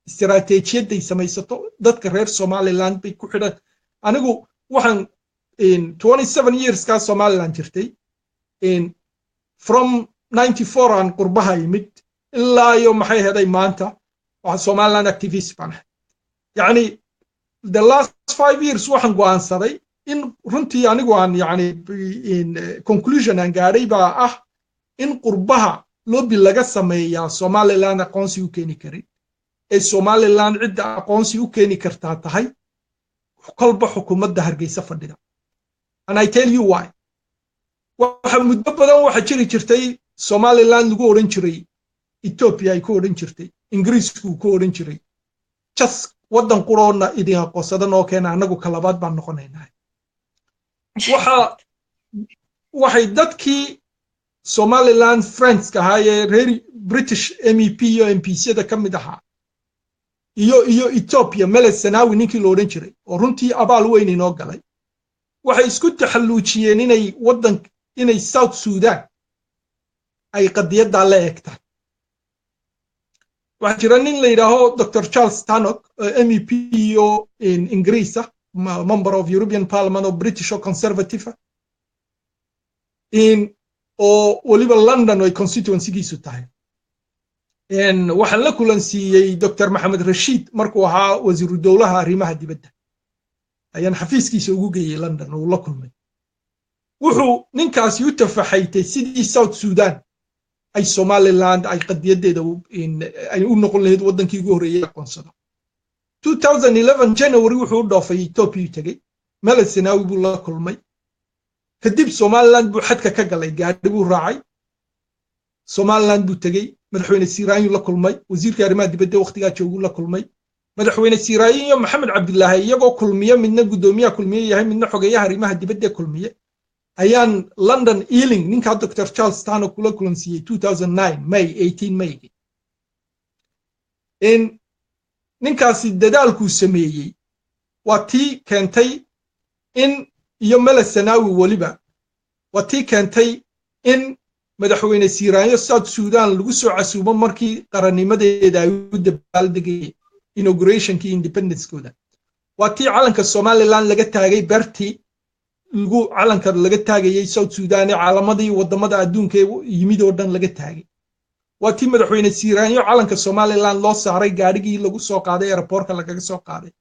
istiraatiijiyaday samaysato dadka reer Somaliland bay ku xidhan anigu waxaan in 27 years ka Somaliland jirtay in from 94 aan qurbaha yimid ilaa iyo maxay heday maanta waxa Somaliland activist baan yani the last 5 years waxaan go'aansaday in runtii anigu aan yani in conclusion aan gaaray baa ah in qurbaha lobby laga sameeyaa Somaliland aqoonsi u keeni karin ee Somaliland cid aqoonsi u keeni kartaa tahay kolba xukuumadda Hargeysa fadhida and I tell you why waxa muddo badan waxa jiri jirtay Somaliland lagu oran jiray Ethiopia ay ku oran jirtay Ingiriisku ku oran jiray just wadan qoroona idin aqoonsadan oo keena anagu kalabaad baan noqonaynaa waxay dadkii Somaliland friends ka haye reer British MEP iyo MPCda kamid ahaa iyo Ethiopia Meles Zenawi ninkii loo oran jiray oo runtii abaal weyn inoo galay waxay isku taxalluujiyeen inay South Sudan ay qadiyada la eegtaan waxa jira nin la yiraahdo Dr. Charles Tannock MEP iyo in Ingiriisa member of European Parliament of British Conservative in oo waliba London ay constituency-giisu tahay waxaan la kulansiiyey Dr. Maxamed Rashid markuu ahaa wasiiru dawlaha arrimaha dibadda ayaan xafiiskiisa ugu geeyay London oo la kulmay wuxuu ninkaasi u tafaxaytay sidii South Sudan ay Somaliland ay qadiyadeeda ay u noqon lahayd wadankii ugu horeeyay aqoonsada 2011 January wuxuu dhoofay Ethiopia tagay Meles Zenawi buu la kulmay kadib Somaliland buu xadka ka galay gaadhi buu raacay Somaliland buu tagay madaxweyne Siiraanyo la kulmay wasiirka arrimaha dibadda waqtiga joogu la kulmay madaxweyne Siiraanyo Maxamed Cabdullaahi iyagoo kulmiye midna gudoomiyaha kulmiye yahay midna xogeeyaha arrimaha dibadda kulmiye ayaan London Ealing ninka Dr. Charles Tannock kula kulansiiyey 2009 May 18 May in ninkaasi dadaalku sameeyay waa tii keentay in iyo Meles Zenawi waliba waa tii keentay in madaxweyne Siiraanyo South Sudan lagu soo casuumo markii qarannimadeeda ay u dabaaldegay inaugurationkii independence-kooda waa tii calanka Somaliland laga taagay bartii calanka laga taagayay South Sudan ee calamadii wadamada adduunka yimid oo dhan laga taagay waa tii madaxweyne Siiraanyo calanka Somaliland loo saaray gaadhigii lagu soo qaaday airportka lagaga soo qaaday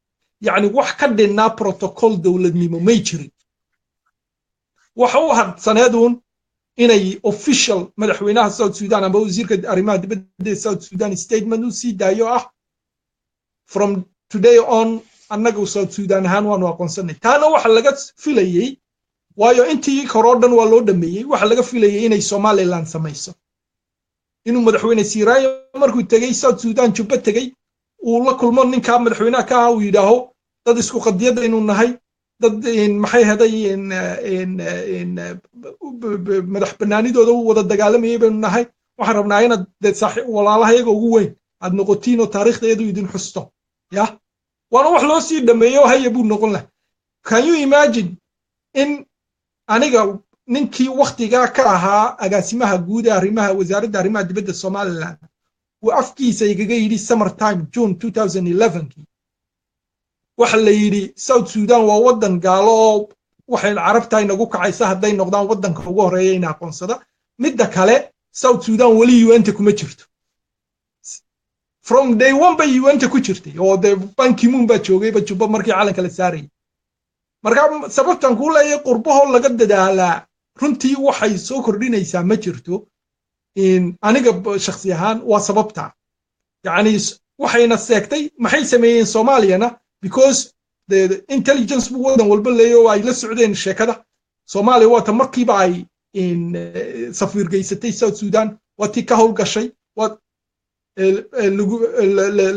yani wax ka dhinaa protocol dawladnimo may jirin waxa uu hadsaneedun inay official madaxweynaha South Sudan ama wasiirka arrimaha dibadda South Sudan statement uu sii daayo ah from today on annagu South Sudan ahaan waanu aqoonsanay taana waxa laga filayay waayo intii korodhan waa loo dhameeyay waxa laga filayay inay Somaliland samayso inuu madaxweyne Siiraanyo markuu tagay South Sudan jubba tagay uu la kulmo ninka madaxweynaha ka ah uu yidhaaho dad isku qadiyada inuu nahay dad maxay haday madax banaanidooda u wada dagaalamayay baynu nahay waxaan rabnaa inaad walaalahayaga ugu weyn aad noqotiin oo taariikhdeedu idin xusto ya waana wax loo sii dhameeyo haya buu noqon lahaa can you imagine in aniga ninkii waqtigaa ka ahaa agaasimaha guud ee arrimaha wasaaradda arrimaha dibadda Somaliland uu afkiisa igaga yidhi summer time June 2011 waxa la yidhi South Sudan waa wadan gaalo oo waxay carabta inagu kacaysa hadday noqdaan wadanka ugu horeeya in aqoonsada midda kale South Sudan wali UN kuma jirto from day one bay UN ku jirtay oo Ban Ki-moon baa joogay jubba markii calanka la saaray marka sababtan ku leeyahay qurbaho laga dadaalaa runtii waxay soo kordhinaysaa ma jirto in aniga shakhsi ahaan waa sababta yani waxayna seegtay maxay sameeyeen Soomaaliyana because the intelligence bu wadan walba leeyahay ay la socdeen sheekada Soomaaliya waa tan markiiba ay in safiir geysatay South Sudan waa tii ka howlgashay waa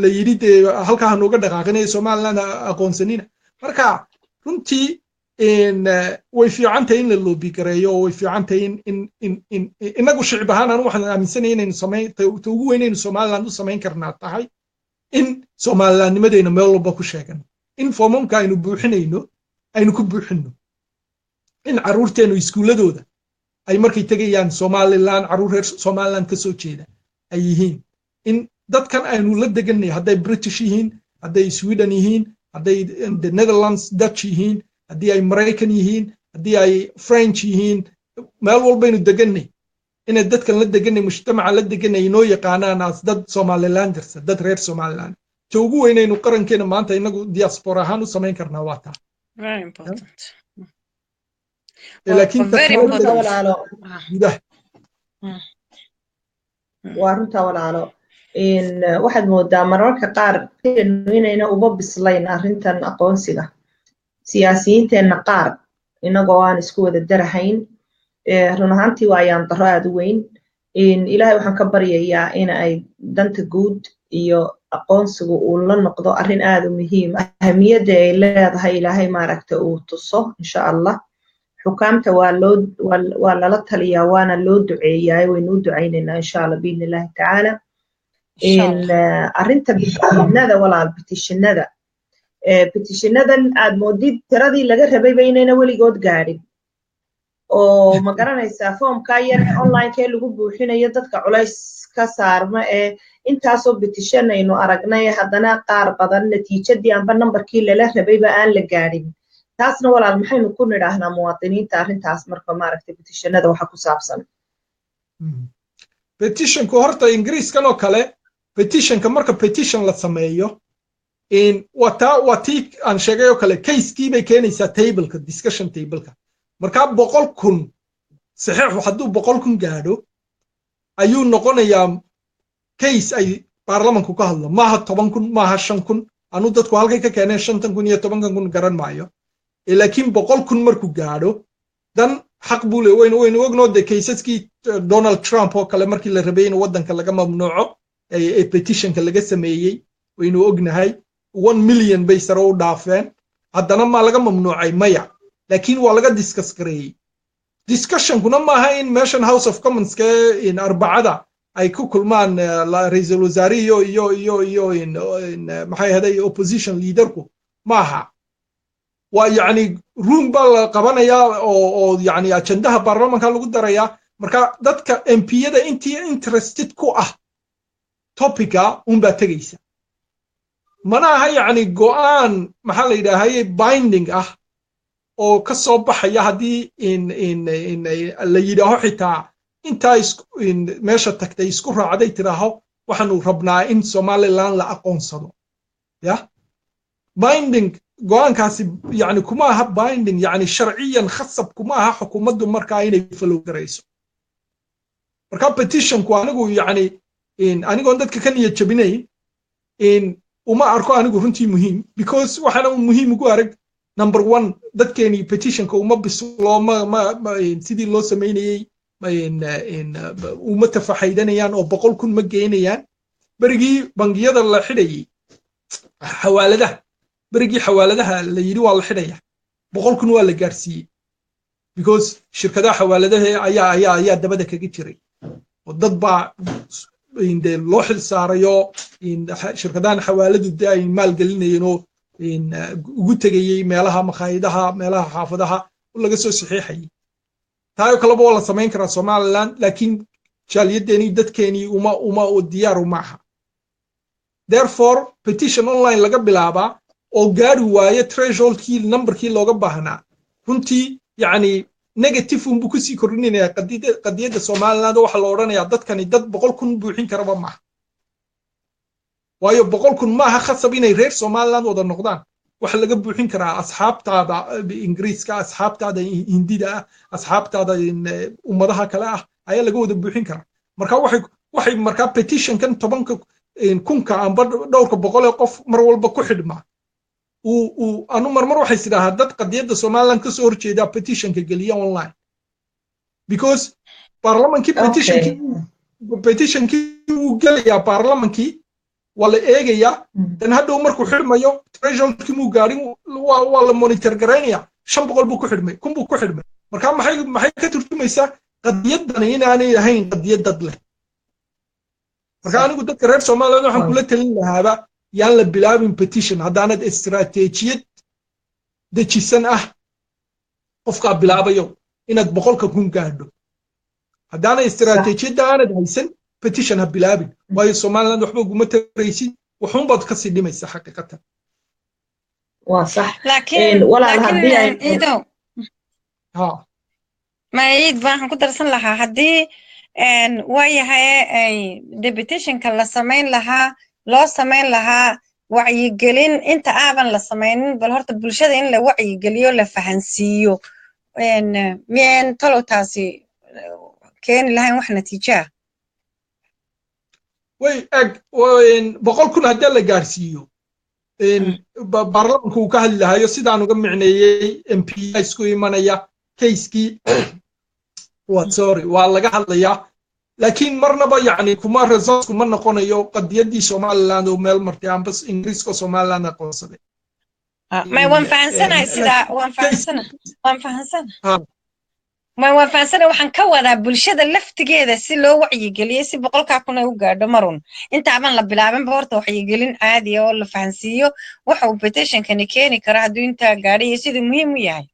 la yiri halka nooga dhaqaaqinay Somaliland aqoonsanina marka runtii in way fiicantahay in la loobi gareeyo way fiicantahay in inagu shicib ahaan aan waxaan aaminsanahay inaynu ugu weynaynu Somaliland u samayn karnaa tahay in Somalilandnimadeena meel walba ku sheegan in foomamka aynu buuxinayno aynu ku buuxino in caruurteenu iskuuladooda ay markay tegayaan Somaliland caruur reer Somaliland ka soo jeeda ay yihiin in dadkan aynu la deganay hadday British yihiin hadday Sweden yihiin hadday the Netherlands Dutch yihiin haddii ay Maraykan yihiin haddii ay French yihiin meel walbaynu deganay inay dadkan la deganay mujtamaca la deganay inoo yaqaanaan as dad Somalilanders dad reer Somaliland ta ugu weynaynu qarankeena maanta inagu diaspora ahaan u samayn karnaa waa taa very important laakiin waa runta walaalo waxaad moodaa mararka qaar inayna uba bislayn arrintan aqoonsiga siyaasiyiinteenna qaar inagoo aan isku wada darahayn run ahaantii waa ayaan daro aad u weyn ilaahay waxaan ka baryayaa in ay danta guud iyo aqoonsigu uu la noqdo arrin aad u muhiim ah ahamiyadda ay leedahay ilaahay maaragta uu tuso insha allah xukaamta waa lala taliyaa waana loo duceeyaa waynu u ducaynaynaa insha allah biidni illaahi tacaala arrinta bitishinada walaal bitishinnadan aad moodid tiradii laga rabayba inayna weligood gaadhin oo ma garanaysaa foomkaa yar onlinekee lagu buuxinayo dadka culays ka saarma ee intaasoo bitishan aynu aragnay haddana qaar badan natiijadii amba nambarkii lala rabayba aan la gaadhin taasna walaal maxaynu ku nidhaahnaa muwaadiniinta arrintaas marka maaragtay bitishanada waxa ku saabsan petitionku horta ingiriiskan oo kale petitionka marka petition la sameeyo waa tii aan sheegay oo kale casekii bay keenaysaa tableka discussion tableka markaa 100,000 saxiixu hadduu 100,000 gaadho ayuu noqonayaa case ay baarlamanku ka hadlo maaha 10,000 maaha 5,000 anu dadku halkay ka keeneen 5,000 iyo 10,000 garan maayo laakiin 100,000 markuu gaadho dan xaq buu leeyahay waynu ognoo de caseski Donald Trump oo kale markii la rabay in wadanka laga mamnuuco ee petitionka laga sameeyay waynu ognahay 1 million bay sare u dhaafeen haddana ma laga mamnuucay maya laakiin waa laga discuss gareeyay discussionkuna maaha in meeshan House of Commons ka in arbacada ay ku kulmaan ra'iisul wasaare iyo in maxay haday opposition leaderku maaha waa yani room baa la qabanayaa oo yani ajandaha baarlamaanka lagu darayaa marka dadka MP-yada intii interested ku ah topica baa tegaysa mana aha yani go'aan maxaa la yidhaahay binding ah oo ka soo baxaya haddii in la yidhaaho xitaa intaa meesha tagtay isku raacday tiraaho waxaanu rabnaa in Somaliland la aqoonsado ya binding go'aankaasi yani kuma aha binding yani sharciyan khasab kuma aha xukuumaddu markaa inay follow garayso marka petitionku anigu yani anigoon dadka ka niyad jabinay uma arko anigu runtii muhiim because waxaana muhiim ugu arag number 1 dadkeeni petitionka uma bislo sidii loo sameynayay uma tafaxaydanayaan oo 100,000 ma geynayaan berigii bangiyada la xidhayay xawaaladaha la yiri waa la xidhaya 100,000 waa la gaarsiiyey because shirkadaha xawaaladaha ayaa dabada kaga jiray oo dad baa loo xil saarayo shirkadahan xawaaladu ay maal gelinayeen oo ugu tegayay meelaha makhaayadaha meelaha xaafadaha laga soo saxiixayay taayo kaleba waa la samayn karaa Somaliland laakiin jaaliyaddeeni dadkeeni uma diyaar uma aha therefore petition online laga bilaabaa oo gaari waayo thresholdkii numberkii looga baahnaa runtii yani negative buu ku sii kordhinayaa qadiyadda Somaliland waxa la oranayaa dadkani dad 100,000 buuxin karaba maaha waayo 100,000 maaha khasab inay reer Somaliland wada noqdaan waxa laga buuxin karaa asxaabtaada Ingiriiska asxaabtaada Hindida asxaabtaada ummadaha kale ah ayaa laga wada buuxin karaa marka waxay marka petition kan 10,000 amba dhowrka boqol ee qof mar walba ku xidhma anu marmar waxay sidaahaa dad qadiyadda Somaliland ka soo horjeeda petitionka geliya online because baarlamankii petitionkii uu gelayaa baarlamankii waa la eegayaa dan hadhow markuu xidhmayo thresholdkii muu gaarin waa la monitor garaynaya 500 buu ku xidhmay 1,000 buu ku xidhmay marka maxay ka turjumaysaa qadiyadani inaanay ahayn qadiyad dad leh marka anigu dadka reer Somaliland waxaan kula talin lahaaba yaan la bilaabin petition haddaanad istiraatiijiyad dejisan qofka bilaabayo inaad 100,000 gaadho haddaana istiraatiijiyada aanad haysan petition ha bilaabin waayo Soomaaliland waxba uguma taraysid wuxuun baad ka sii dhimaysaa xaqiiqatan waa sax laakiin walaal haddii ay iido ha ma iid waxaan ku darsan lahaa haddii waayahay ay deputationka la samayn lahaa loo samayn lahaa wacyigelin inta aaban la samaynin bal horta bulshada in la wacyigeliyo la fahansiiyo miyeen talow taasi keeni lahayn wax natiijo ah way ag 100,000 haddii la gaarsiiyo baarlamaanku uu ka hadli lahayo sidaan uga micneeyay MP isku imanaya kayskii waa laga hadlayaa laakiin marnaba yani kuma results kuma noqonayo qadiyadii Soomaaliland oo meel martay aan bas Ingiriiska Soomaaliland aqoonsaday ma waan fahansanahay sida waan fahansanahay waxaan ka wadaa bulshada laftigeeda si loo wacyigeliyo si 100,000 ay u gaadho marun inta aban la bilaabinba horta wacyigelin caadi oo la fahansiiyo waxa uu petitionkani keeni karo hadduu inta gaadhiyo siduu muhiim u yahay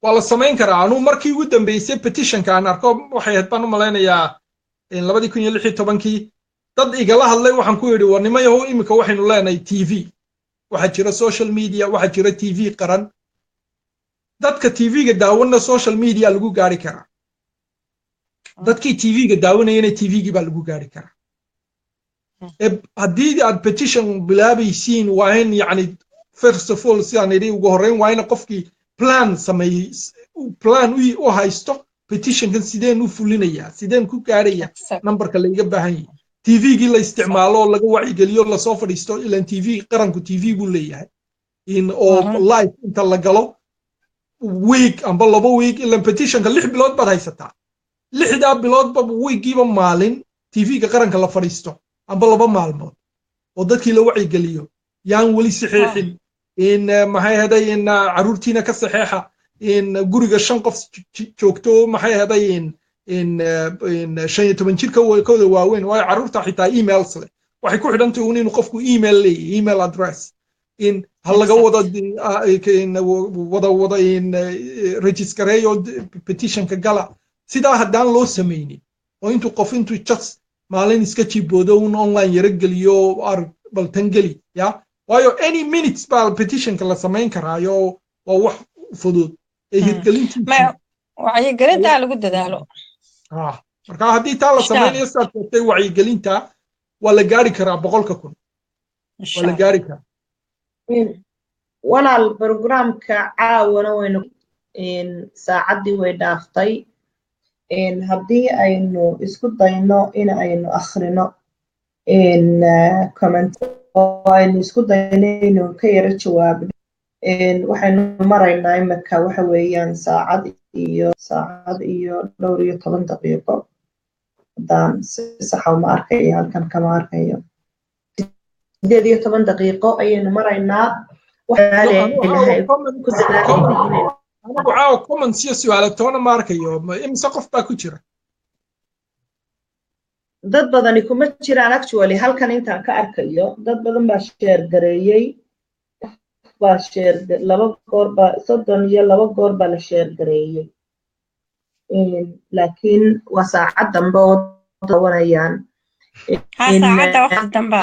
waa la samayn karaa anuu markii ugu dambeysay petitionka aan arko waxay ahayd baan u malaynayaa 2016 dad igala hadlay waxaan ku yidhi warnimayahow imika waxaynu leenahay TV waxaa jira social media waxaa jira TV qaran dadka TV-ga daawana social media lagu gaari karaa dadkii TV-ga daawanayana TV-gii baa lagu gaari karaa haddii aad petition bilaabaysiin waa in yani first of all sidaan idhi ugu horreyn waa in qofkii plan sameeyey plan u haysto petitionkan sideen u fulinayaa sideen ku gaaraya numberka la iga baahan yahay TV-gii la isticmaalo laga wacyigeliyo la soo fadhiisto ilaan TV qaranku TV buu leeyahay oo live inta la galo week amba 2 week ilaan petitionka 6 bilood baad haysataa 6 biloodba weekiiba maalin TV-ga qaranka la fadhiisto amba 2 maalmood oo dadkii la wacyigeliyo yaan weli saxeexin maxay haday caruurtiina ka saxeexa guriga 5 qof joogto maxay haday 15 jirka kooda waaweyn waa caruurta xitaa emails leh waxay ku xidhantahay inuu qofku email leeyahay email address hal laga wada registereeyo petitionka gala sidaa haddaan loo samaynin oo intuu just maalin iska jiboodo un online yara geliyo baltan geli ya waayo any minutes baa petitionka la samayn karaayo waa wax fudud wacyigelinta lagu dadaalo marka haddii taa la samaynayo sidaad sheegtay wacyigelinta waa la gaari karaa 100,000 waa la gaari karaa walaal programka caawana waynu saacaddii way dhaaftay haddii aynu isku dayno in aynu akhrino comment aynu isku dayno inuu ka yara jawaabno waxaynu maraynaa imika waxa weeyaan saacad iyo dhowr iyo 10 daqiiqo haddaan si saxa uma arkayo halkan kama arkayo 18 daqiiqo ayaynu maraynaa anigu caawa comments iyo su'aalo toona ma arkayo imse qof baa ku jira dad badani kuma jiraan actually halkan intaan ka arkayo dad badan baa share gareeyay baa share 2 goor baa 32 goor baa la share gareeyay laakiin waa saacad dambe oo dawanayaan saacadda waqti dambe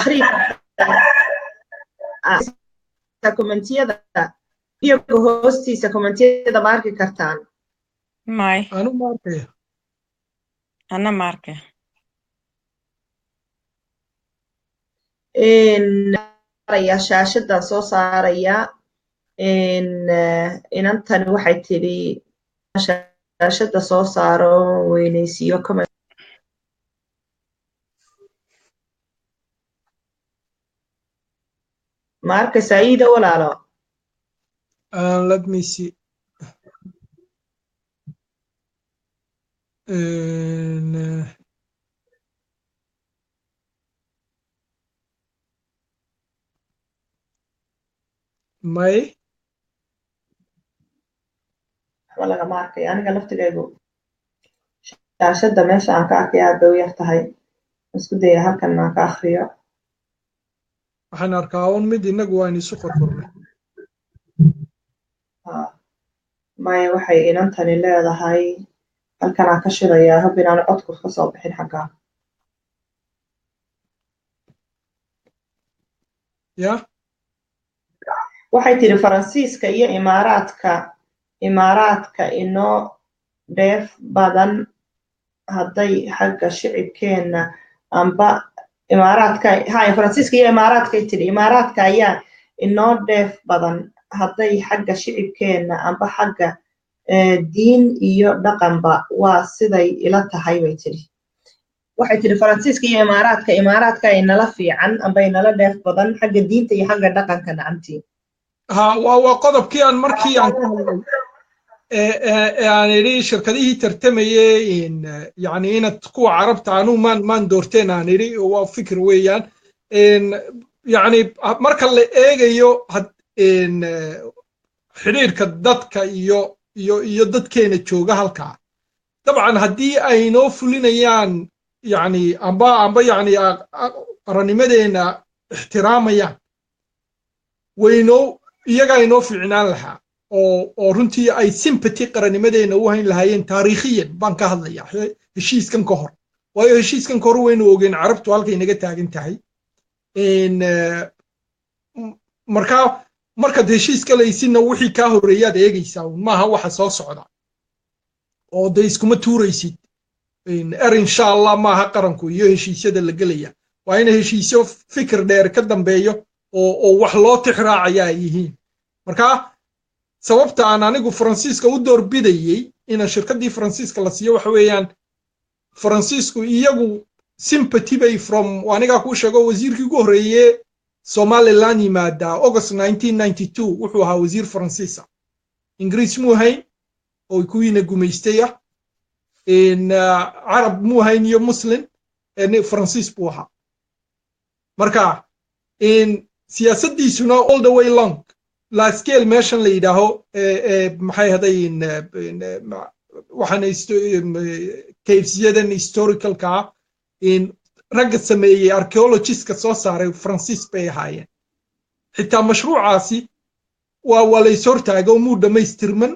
commentiyada iyo hoostiisa commentiyada ma arki kartaan may anu ma arkayo ana ma arkayo shaashadan soo saaraya inantani waxay tiri shaashada soo saaro weynaysiiyo comment ma arkaysaa iida walaalo let me see may waxba lagama arkayo aniga laftigaygu shaashada meesha aan ka arkay aad bay u yar tahay isku daya halkan aan ka akhriyo waxaan arkaa un mid inagu waan isu qorqornay maya waxay inantani leedahay halkan aan ka shidayaa hab inaan codku ka soo bixin xaggaa ya waxay tiri faransiiska iyo imaaraadka inoo dheef badan hadday xagga shicibkeena amba faransiiska iyo imaaraadkay tiri imaaraadka ayaa inoo dheef badan hadday xagga shicibkeena amba xagga diin iyo dhaqanba waa siday ila tahay bay tiri waxay tiri faransiiska iyo imaaraadka ay nala fiican amba ay nala dheef badan xagga diinta iyo xagga dhaqanka nacantii waa qodobkii aan markii aan ka hadlay aan idhi shirkadihii tartamayey yani inad kuwa carabta anu maan doorteen aan idhi waa fikir weeyaan yani marka la eegayo xidhiirka dadka iyo dadkeena jooga halkaa dabcan haddii ay noo fulinayaan yani amba yani qarannimadeena ixtiraamayaan iyagaa inoo fiicnaan lahaa oo runtii ay sympathy qarannimadeena u hayn lahaayeen taariikhiyan baan ka hadlaya heshiiskan ka hor waayo heshiiskan ka hor waynu ogeen carabtu halkay naga taagan tahay markaad heshiis galaysidna wixii kaa horreeyaad eegaysaa maaha waxa soo socda oo de iskuma tuuraysid insha allah maaha qaranku iyo heshiisyada la gelaya waa ina heshiisyo fikir dheer ka dambeeyo oo wax loo tixraacaya ay yihiin marka sababta aan anigu faransiiska u doorbidayey ina shirkaddii faransiiska la siiyo waxa weeyaan faransiisku iyagu sympathy bay from anigaa kuu sheego wasiirkii ugu horreeye somaliland yimaada august 1992 wuxuu ahaa wasiir faransiisa ingiriis muu hayn oo kuwiina gumaystay ah carab muu hayn iyo muslim faransiis buu ahaa marka siyaasaddiisuna all the way long la scale meeshan la yidhaaho maxay hadayn waxaan kayfsiyadan historicalka ragga sameeyey archaeologistka soo saaray faransiis bay ahaayeen xitaa mashruucaasi waa la ishortaago muu dhammaystirman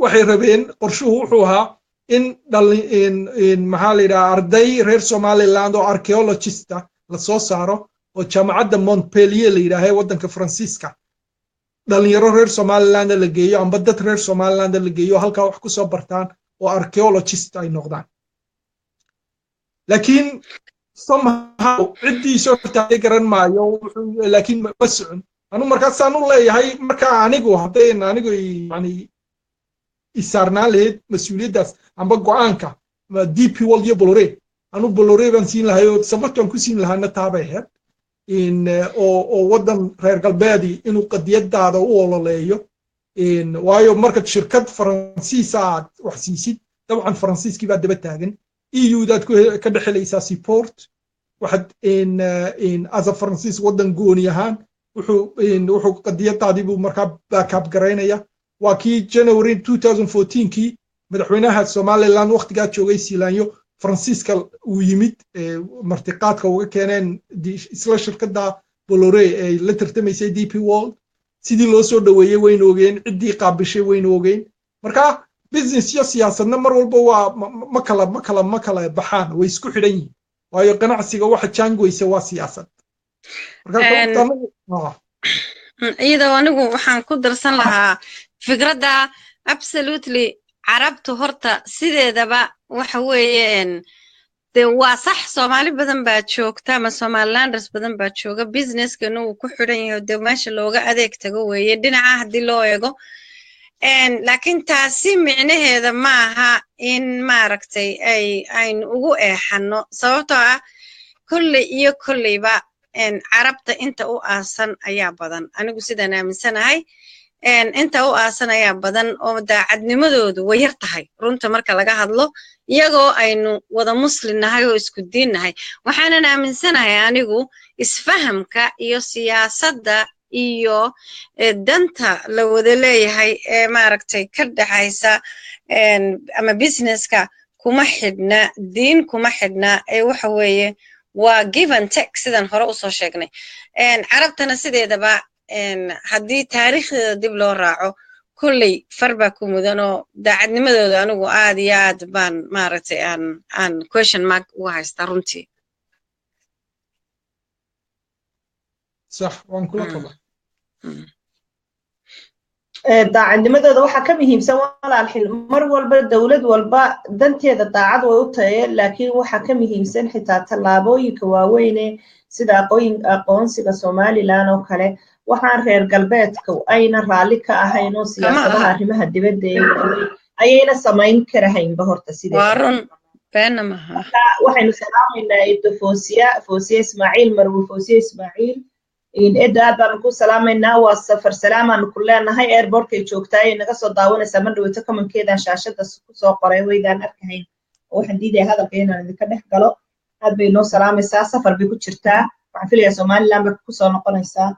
waxay rabeen qorshuhu wuxuu ahaa in maxaa la yidhaha arday reer somaliland oo archaeologista la soo saaro oo jaamacadda montpellier la yidhaaha waddanka faransiiska dhalinyaro reer somaliland la geeyo amba dad reer somaliland la geeyo halkaa wax ku soo bartaan oo archaeologist ay noqdaan laakiin somehow ciddii soo hortaagay garan maayo laakiin ma socon anu markaasaan u leeyahay markaa anigu haddayn anigu yani isaarnaan lahayd mas-uuliyaddaas amba go'aanka dp world iyo bolore anu bolore baan siin lahay oo sababtaan ku siin lahaana taabay ahayd oo waddan reer galbeedii inuu qadiyadaada u ololeeyo waayo markaad shirkad faransiisa aad wax siisid dabcan faransiiskii baa daba taagan eudaad ka dhexelaysaa support waxaad asa faransiis waddan gooni ahaan wuxuu qadiyadaadii buu markaa backup garaynaya waa kii January 2014kii madaxweynaha Somaliland waqtigaa joogay Siilaanyo faransiiska uu yimid martiqaadka uga keeneen isla shirkadda Bolore ee la tartamaysay DP World sidii loo soo dhaweeyay wayna ogeen ciddii qaabishay wayna ogeen marka business iyo siyaasadna mar walba waa ma kala baxaan way isku xidhan yihiin waayo ganacsiga waxa jaangwaysa waa siyaasad iyadoo anigu waxaan ku darsan lahaa fikradda absolutely carabtu horta sideedaba waxa weeyeen de waa sax Soomaali badan baa joogta ama Somalilanders badan baa jooga businesskana uu ku xidhan yahay de meesha looga adeeg tago weeye dhinaca hadii loo eego laakiin taasi micnaheeda maaha in maaragtay aynu ugu eexano sababtoo ah kolleyba carabta inta u aasan ayaa badan anigu sidaan aaminsanahay inta u aasan ayaa badan oo daacadnimadoodu way yar tahay runta marka laga hadlo iyagoo aynu wada muslim nahay oo isku diin nahay waxaanan aaminsanahay anigu isfahamka iyo siyaasadda iyo danta la wada leeyahay ee maaragtay ka dhaxaysa ama businesska kuma xidhna diin kuma xidhna ee waxa weeye waa give and take sidan hore u soo sheegnay carabtana sideedaba haddii taariikhdeeda dib loo raaco kolley farba ku mudano daacadnimadooda anigu aad iyo aad baan maaragtay aan question mark uga haystaa runtii صح waan kula qaba daacadnimadooda waxaa ka muhiimsan walaalxil mar walba dawlad walba danteeda daacad way u tahay laakiin waxaa ka muhiimsan xitaa tallaabooyinka waaweyne sida aqoonsiga Somaliland oo kale waxaan reer galbeedka ayna raalli ka ahayn oo siyaasadaha arrimaha dibadda ayayna samayn karahaynba horta sidee waarun beena maha waxaynu salaamaynaa Edo Foosiya Ismaaciil Marwo Foosiya Ismaaciil in Edo aad baan ku salaamaynaa waa safar salaamaan ku leenahay airportka ay joogtaa ay naga soo daawanaysaa ma dhawaato kamankeeda shaashada ku soo qoray weydaan arkahayn waxaan diiday hadalka inaan idinka dhex galo aad bay noo salaamaysaa safar bay ku jirtaa waxaan filayaa Somaliland bay ku soo noqonaysaa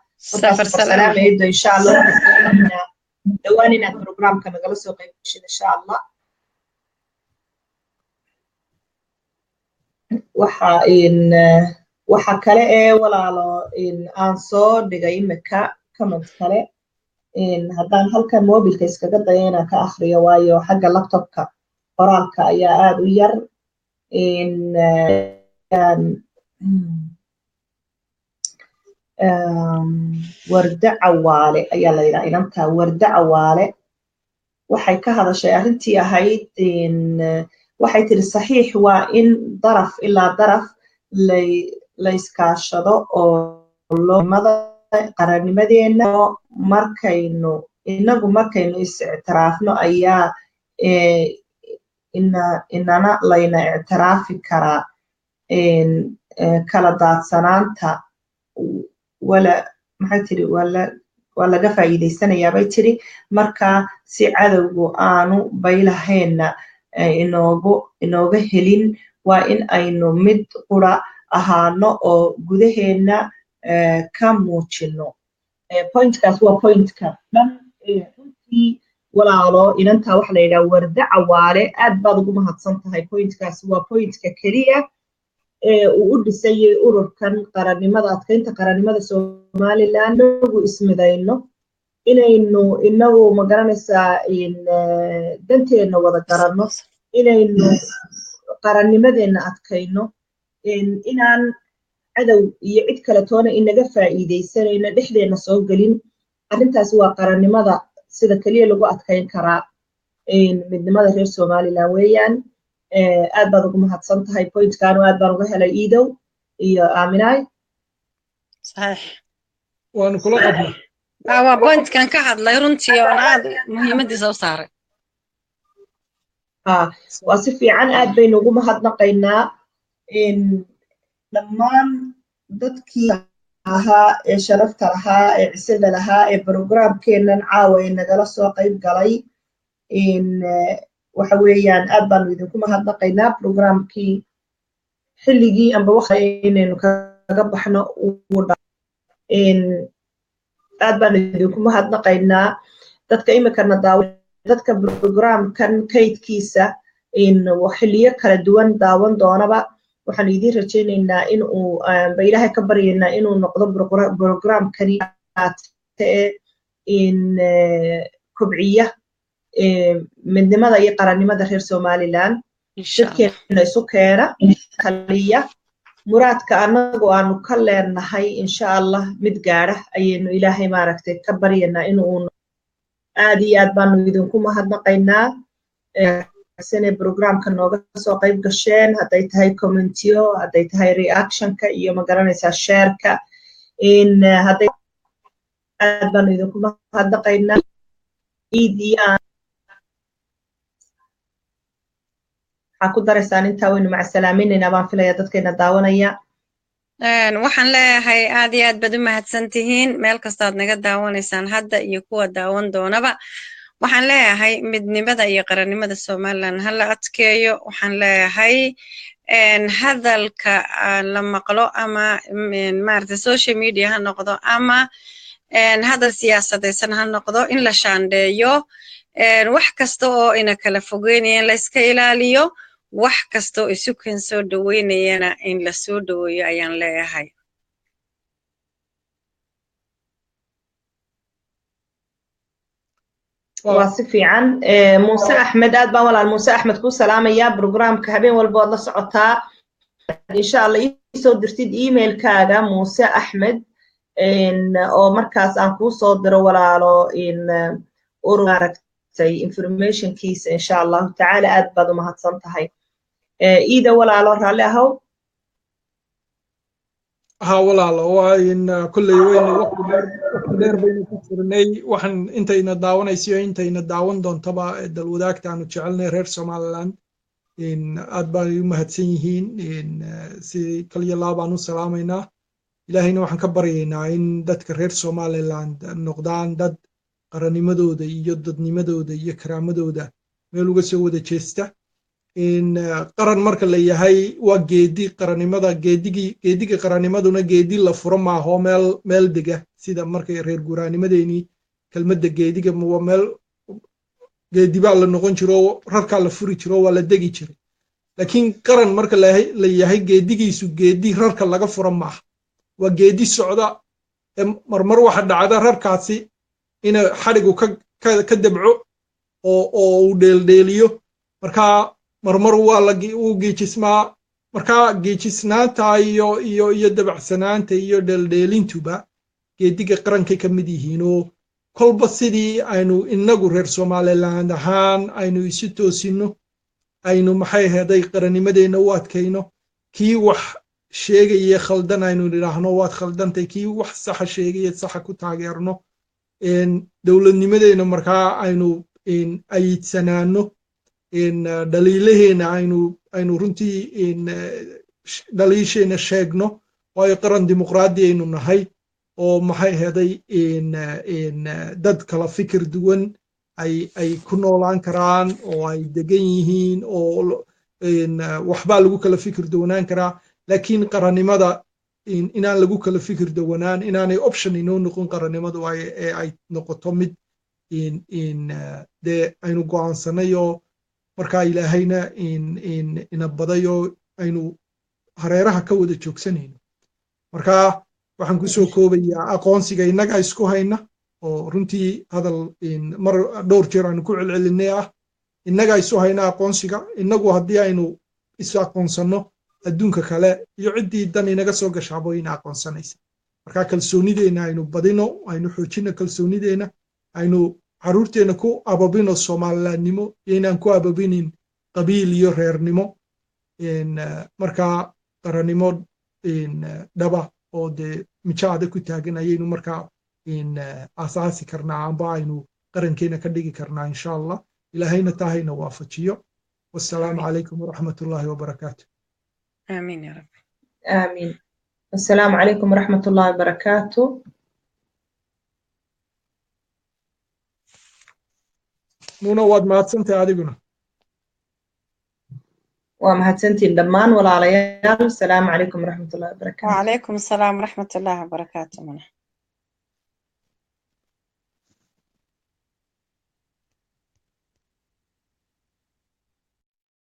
safar salaam Edo insha Allah dhawaan inaad programka nagala soo qayb gashay insha Allah waxa kale ee walaalo aan soo dhigay imika comment kale haddaan halkan mobilka iskaga dayo inaan ka akhriyo waayo xagga laptopka qoraalka ayaa aad u yar warda cawaale ayaa la yidhaha inantaa warda cawaale waxay ka hadashay arrintii ahayd waxay tiri saxiix waa in daraf ilaa daraf la iskaashado oo loomada qarannimadeena markaynu is-ictiraafno ayaa inana layna ictiraafi karaa kala daadsanaanta maxay tiri waa laga faa'iidaysanayaa bay tiri marka si cadowgu aanu baylaheenna inooga helin waa in aynu mid qura ahaano oo gudaheenna ka muujino pointkaas waa pointka dhan runtii walaalo inantaa waxa la yidhaha warda cawaale aad baad ugu mahadsan tahay pointkaas waa pointka keliya uu u dhisayay ururkan qarannimada adkaynta qarannimada Somaliland nagu ismidayno inaynu inagu magaranaysaa danteena wada garanno inaynu qarannimadeena adkayno inaan cadow iyo cid kale toona inaga faa'iidaysanayna dhexdeena soo gelin arrintaas waa qarannimada sida kaliya lagu adkayn karaa midnimada reer Somaliland weeyaan aad baad ugu mahadsan tahay pointkan aad baan uga helay Iidow iyo Aaminaay sax waan kula qabnaa waa pointkan ka hadlay runtii oo aad muhiimadiisa u saaray waa si fiican aad baynu ugu mahadnaqaynaa dhammaan dadkii ahaa ee sharafta lahaa ee cisada lahaa ee programkeennan caawa ee nagala soo qayb galay waxa weeyaan aad baanu idinku mahadnaqaynaa programkii xilligii amba waxa inaynu kaga baxno aad baanu idinku mahadnaqaynaa dadka imikana dadka programkan kaydkiisa xilliyo kala duwan daawan doonaba waxaan idiin rajaynaynaa in uu ba ilaahay ka baryaynaa inuu noqdo programkani kobciya midnimada iyo qarannimada reer Somaliland dadkeena isu keena kaliya muraadka anagu aanu ka leenahay insha Allah mid gaara ayaynu ilaahay maaragtay ka baryaynaa inuu aad iyo aad baanu idinku mahadnaqaynaa sane programka nooga soo qayb gasheen hadday tahay commentiyo hadday tahay reactionka iyo magaranaysaa shareka hadday aad baanu idinku mahadnaqaynaa waxaa ku daraysaan intaa waynu macasalaaminaynaa baan filayaa dadkeena daawanaya waxaan leeyahay aad iyo aad baad u mahadsan tihiin meel kastaad naga daawanaysaan hadda iyo kuwa daawan doonaba waxaan leeyahay midnimada iyo qarannimada Somaliland hala adkeeyo waxaan leeyahay hadalka la maqlo ama maaragtay social media ha noqdo ama hadal siyaasadaysan ha noqdo in la shaandheeyo wax kasta oo ina kala fogeynayaan la iska ilaaliyo wax kasta oo isu kan soo dhaweynayana in la soo dhaweeyo ayaan leeyahay واسفي عن موسى أحمد أدبا ولا موسى أحمد كو سلام يا برنامج كهبين والبعض لصعطاء إن شاء الله يسود رتيد إيميل كذا موسى أحمد إن أو مركز أنكو صدر ولا له إن أورغارك زي information كيس إن شاء الله تعالى أدبا ما هتصنتهاي إذا ولا له عليها ها walaalo waa in kulley weyn waqti dheer baynu ku jirnay waxaan intayna daawanaysiyo intayna daawan doontaba dal wadaagta aanu jecelnay reer Somaliland aad baan u mahadsan yihiin si kaliya laabaan u salaamaynaa ilaahayna waxaan ka baryaynaa in dadka reer Somaliland noqdaan dad qaranimadooda iyo dadnimadooda iyo karaamadooda meel uga soo wada jeesta qaran marka la yahay waa geedi qarannimada geediga qarannimaduna geedi la furo maaho meel dega sida markay reer guuraanimadeeni kelmadda geediga waa meel geedi baa la noqon jiro rarkaa la furi jiro waa la degi jiray laakiin qaran marka la yahay geedigiisu geedi rarka laga furo maaha waa geedi socda marmar waxa dhacda rarkaasi in xadhigu ka dabco oo uu dheeldheeliyo markaa marmar waa uu geejismaa markaa geejisnaanta iyo dabacsanaanta iyo dheeldheelintuba geediga qarankay ka mid yihiin oo kolba sidii aynu inagu reer Somaliland ahaan aynu isu toosino aynu maxay ahaday qarannimadeenna u adkayno kii wax sheegaya khaldan aynu nidhaahno waad khaldantay kii wax saxa sheegaya saxa ku taageerno dowladnimadeenna markaa aynu ayidsanaano dhaliilaheena aynu runtii dhaliisheena sheegno waayo qaran dimuqraadi aynu nahay oo maxay ahaday dad kala fikir duwan ay ku noolaan karaan oo ay degan yihiin oo waxbaa lagu kala fikir duwanaan karaa laakiin qarannimada inaan lagu kala fikir duwanaan inaanay option inoo noqon qarannimadu ee ay noqoto mid dee aynu go'aansanay oo markaa ilaahayna ina badayo aynu hareeraha ka wada joogsanayno markaa waxaan ku soo koobayaa aqoonsiga innaga isku hayna oo runtii hadal mar dhowr jeer aanu ku celcelinay ah innaga isu hayna aqoonsiga innagu haddii aynu isu aqoonsanno adduunka kale iyo ciddii dan inaga soo gashaabo ina aqoonsanaysa markaa kalsoonideenna aynu badino aynu xoojino kalsoonideenna aynu caruurteena ku ababino Somalilandnimo inaan ku ababinin qabiil iyo reernimo markaa qarannimo dhaba oo dee mijaada ku taagan ayaynu markaa asaasi karnaa amba aynu qarankeena ka dhigi karnaa insha Allah ilaahayna taahayna waafajiyo wassalaamu calaykum waraxmatullaahi wabarakaatu آمين يا رب آمين السلام عليكم ورحمة الله وبركاته nuuna waad mahadsantahay adiguna ومهتنتين دمان ولا عليال السلام عليكم ورحمة الله وبركاته وعليكم السلام ورحمة الله وبركاته منه